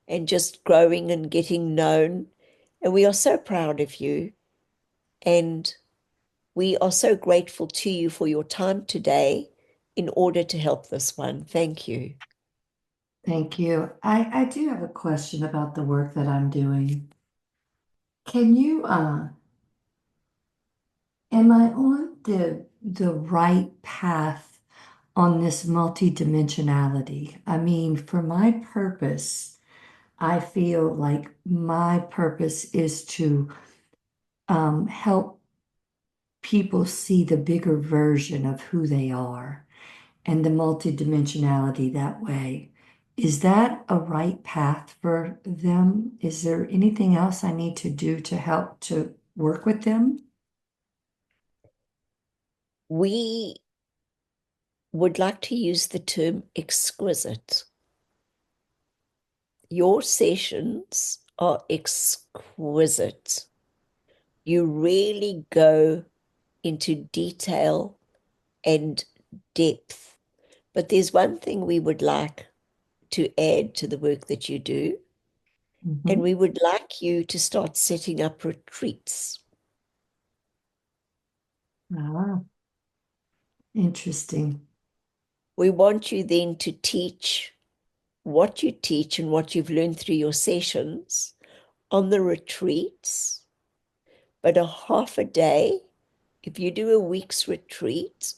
Speaker 2: and just growing and getting known. And we are so proud of you. And we are so grateful to you for your time today in order to help this one. Thank you.
Speaker 1: Thank you. I do have a question about the work that I'm doing. Can you, am I on the right path on this multidimensionality? I mean, for my purpose, I feel like my purpose is to help people see the bigger version of who they are and the multidimensionality that way. Is that a right path for them? Is there anything else I need to do to help to work with them?
Speaker 2: We would like to use the term exquisite. Your sessions are exquisite. You really go into detail and depth. But there's one thing we would like to add to the work that you do, and
Speaker 1: Mhm.
Speaker 2: we would like you to start setting up retreats.
Speaker 1: Ah, interesting.
Speaker 2: We want you then to teach what you teach and what you've learned through your sessions on the retreats, but a half a day. If you do a week's retreat,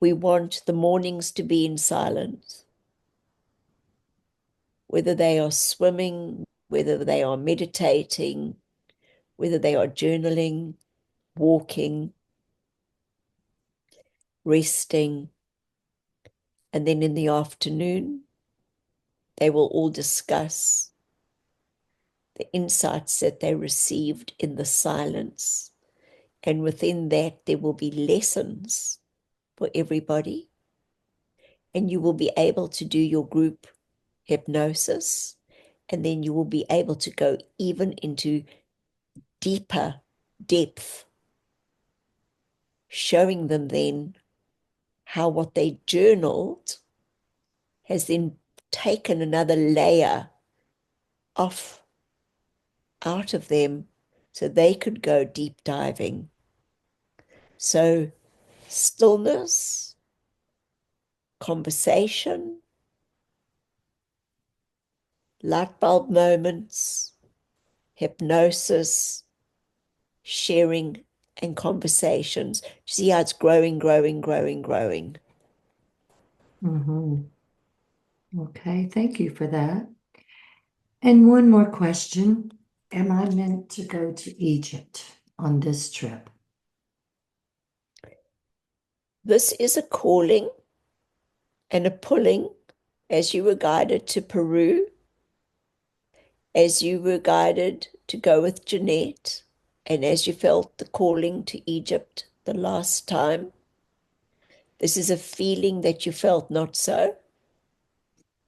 Speaker 2: we want the mornings to be in silence, whether they are swimming, whether they are meditating, whether they are journaling, walking, resting. And then in the afternoon, they will all discuss the insights that they received in the silence. And within that, there will be lessons for everybody. And you will be able to do your group hypnosis. And then you will be able to go even into deeper depth, showing them then how what they journaled has then taken another layer off out of them so they could go deep diving. So, stillness, conversation, light bulb moments, hypnosis, sharing, and conversations. See how it's growing, growing, growing, growing.
Speaker 1: Mhm. Okay, thank you for that. And one more question. Am I meant to go to Egypt on this trip?
Speaker 2: This is a calling and a pulling as you were guided to Peru, as you were guided to go with Jeanette, and as you felt the calling to Egypt the last time. This is a feeling that you felt, not so?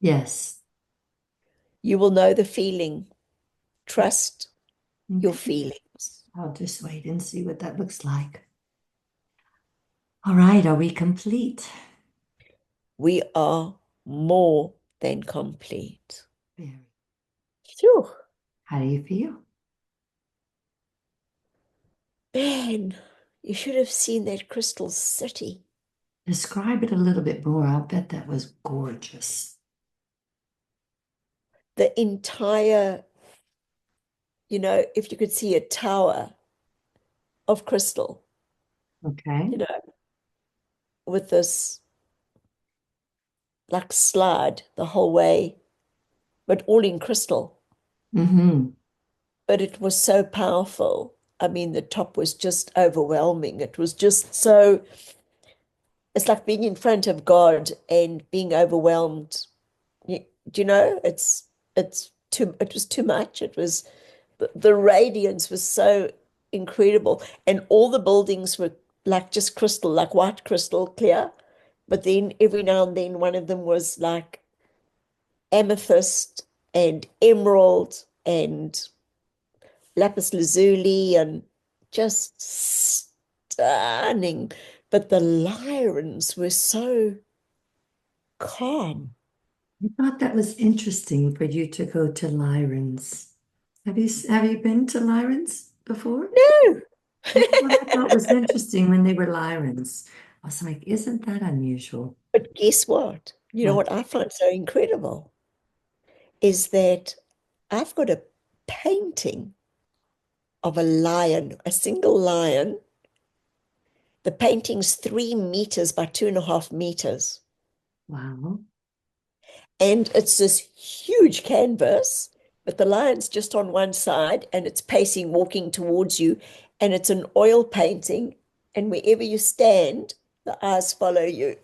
Speaker 1: Yes.
Speaker 2: You will know the feeling. Trust your
Speaker 1: Okay.
Speaker 2: feelings.
Speaker 1: I'll just wait and see what that looks like. All right, are we complete?
Speaker 2: We are more than complete.
Speaker 1: Very.
Speaker 2: Phew,
Speaker 1: How do you feel?
Speaker 2: man, You should have seen that crystal city.
Speaker 1: Describe it a little bit more. I'll bet that was gorgeous.
Speaker 2: The entire, if you could see a tower of crystal,
Speaker 1: Okay.
Speaker 2: you know, with this like slide the whole way, but all in crystal.
Speaker 1: Mm-hmm.
Speaker 2: But it was so powerful. I mean, the top was just overwhelming. It was just so, it's like being in front of God and being overwhelmed. Do you know? It was too much. The radiance was so incredible. And all the buildings were like just crystal, like white crystal, clear. But then every now and then one of them was like amethyst and emerald and lapis lazuli and just stunning. But the Lyrans were so calm.
Speaker 1: I thought that was interesting for you to go to Lyran's. Have you been to Lyran's before?
Speaker 2: No,
Speaker 1: That's what I thought was interesting when they were Lyrans. I was like, isn't that unusual?
Speaker 2: but guess what? You know
Speaker 1: What?
Speaker 2: what I find so incredible is that I've got a painting of a lion, a single lion. The painting's 3 meters by 2.5 meters.
Speaker 1: Wow.
Speaker 2: And it's this huge canvas, but the lion's just on one side and it's pacing, walking towards you. And it's an oil painting. And wherever you stand, the eyes follow you.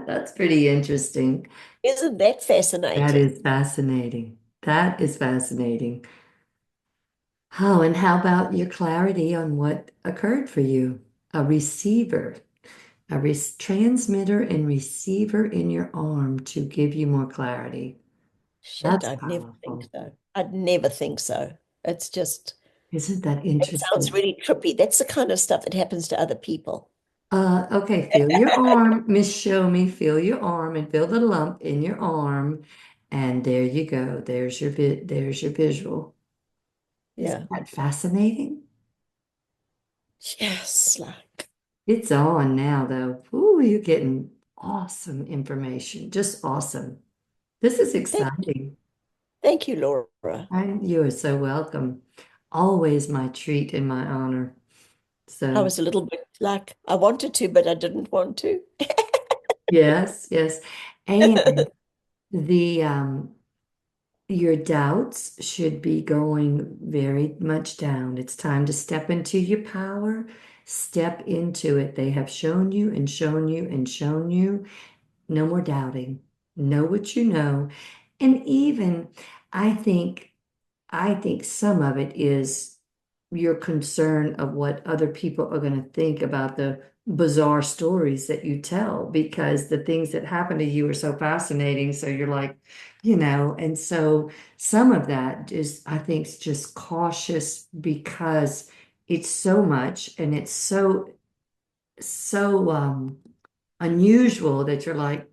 Speaker 1: That's pretty interesting.
Speaker 2: Isn't that
Speaker 1: That
Speaker 2: fascinating?
Speaker 1: is fascinating. That is fascinating. Oh, and how about your clarity on what occurred for you? A receiver, a transmitter and receiver in your arm to give you more clarity.
Speaker 2: Shit,
Speaker 1: That's
Speaker 2: I'd never think
Speaker 1: powerful.
Speaker 2: so. I'd never think so. It's just,
Speaker 1: Isn't that
Speaker 2: it sounds
Speaker 1: interesting?
Speaker 2: really trippy. That's the kind of stuff that happens to other people.
Speaker 1: Okay, feel your arm. Miss Show Me, feel your arm and feel the lump in your arm. And there you go. There's your visual.
Speaker 2: Yeah.
Speaker 1: Isn't that fascinating?
Speaker 2: Yes, like,
Speaker 1: It's on now, though. Ooh, you're getting awesome information. Just awesome. This is
Speaker 2: thank,
Speaker 1: exciting.
Speaker 2: thank you, Laura.
Speaker 1: And you are so welcome. Always my treat and my honor.
Speaker 2: I
Speaker 1: So,
Speaker 2: was a little bit like, I wanted to, but I didn't want to.
Speaker 1: yes, yes. And the your doubts should be going very much down. It's time to step into your power. Step into it. They have shown you and shown you and shown you. No more doubting. Know what you know. And even I think I think some of it is your concern of what other people are going to think about the bizarre stories that you tell because the things that happen to you are so fascinating. So you're like, and so some of that is, I think, is just cautious because it's so much and it's so unusual that you're like,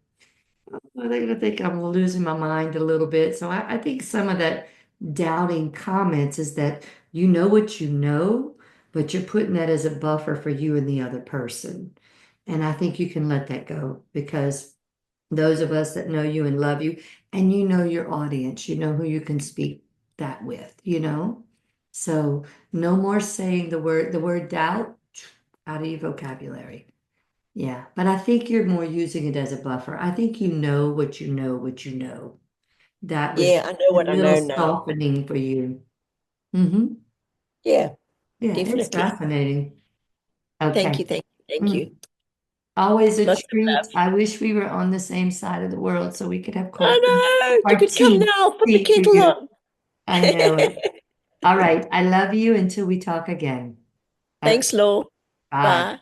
Speaker 1: well, they're gonna think I'm losing my mind a little bit. So I think some of that doubting comments is that you know what you know, but you're putting that as a buffer for you and the other person. And I think you can let that go because those of us that know you and love you, and you know your audience, you know who you can speak that with. So no more saying the word doubt out of your vocabulary. Yeah, but I think you're more using it as a buffer. I think you know what you know what you know. That was
Speaker 2: Yeah, I know
Speaker 1: a
Speaker 2: what I
Speaker 1: little
Speaker 2: know now.
Speaker 1: softening for you. Hmm.
Speaker 2: Yeah,
Speaker 1: Yeah, it's
Speaker 2: definitely.
Speaker 1: fascinating. Okay.
Speaker 2: Thank you, thank
Speaker 1: Mm.
Speaker 2: you.
Speaker 1: Always a
Speaker 2: Lots of
Speaker 1: treat.
Speaker 2: love.
Speaker 1: I wish we were on the same side of the world so we could have
Speaker 2: I
Speaker 1: coffee
Speaker 2: know. You
Speaker 1: or
Speaker 2: could come
Speaker 1: tea,
Speaker 2: now, put the
Speaker 1: tea for
Speaker 2: kettle
Speaker 1: you.
Speaker 2: on.
Speaker 1: I know it. All right. I love you until we talk again. Okay.
Speaker 2: Thanks, Law.
Speaker 1: Bye.
Speaker 2: Bye.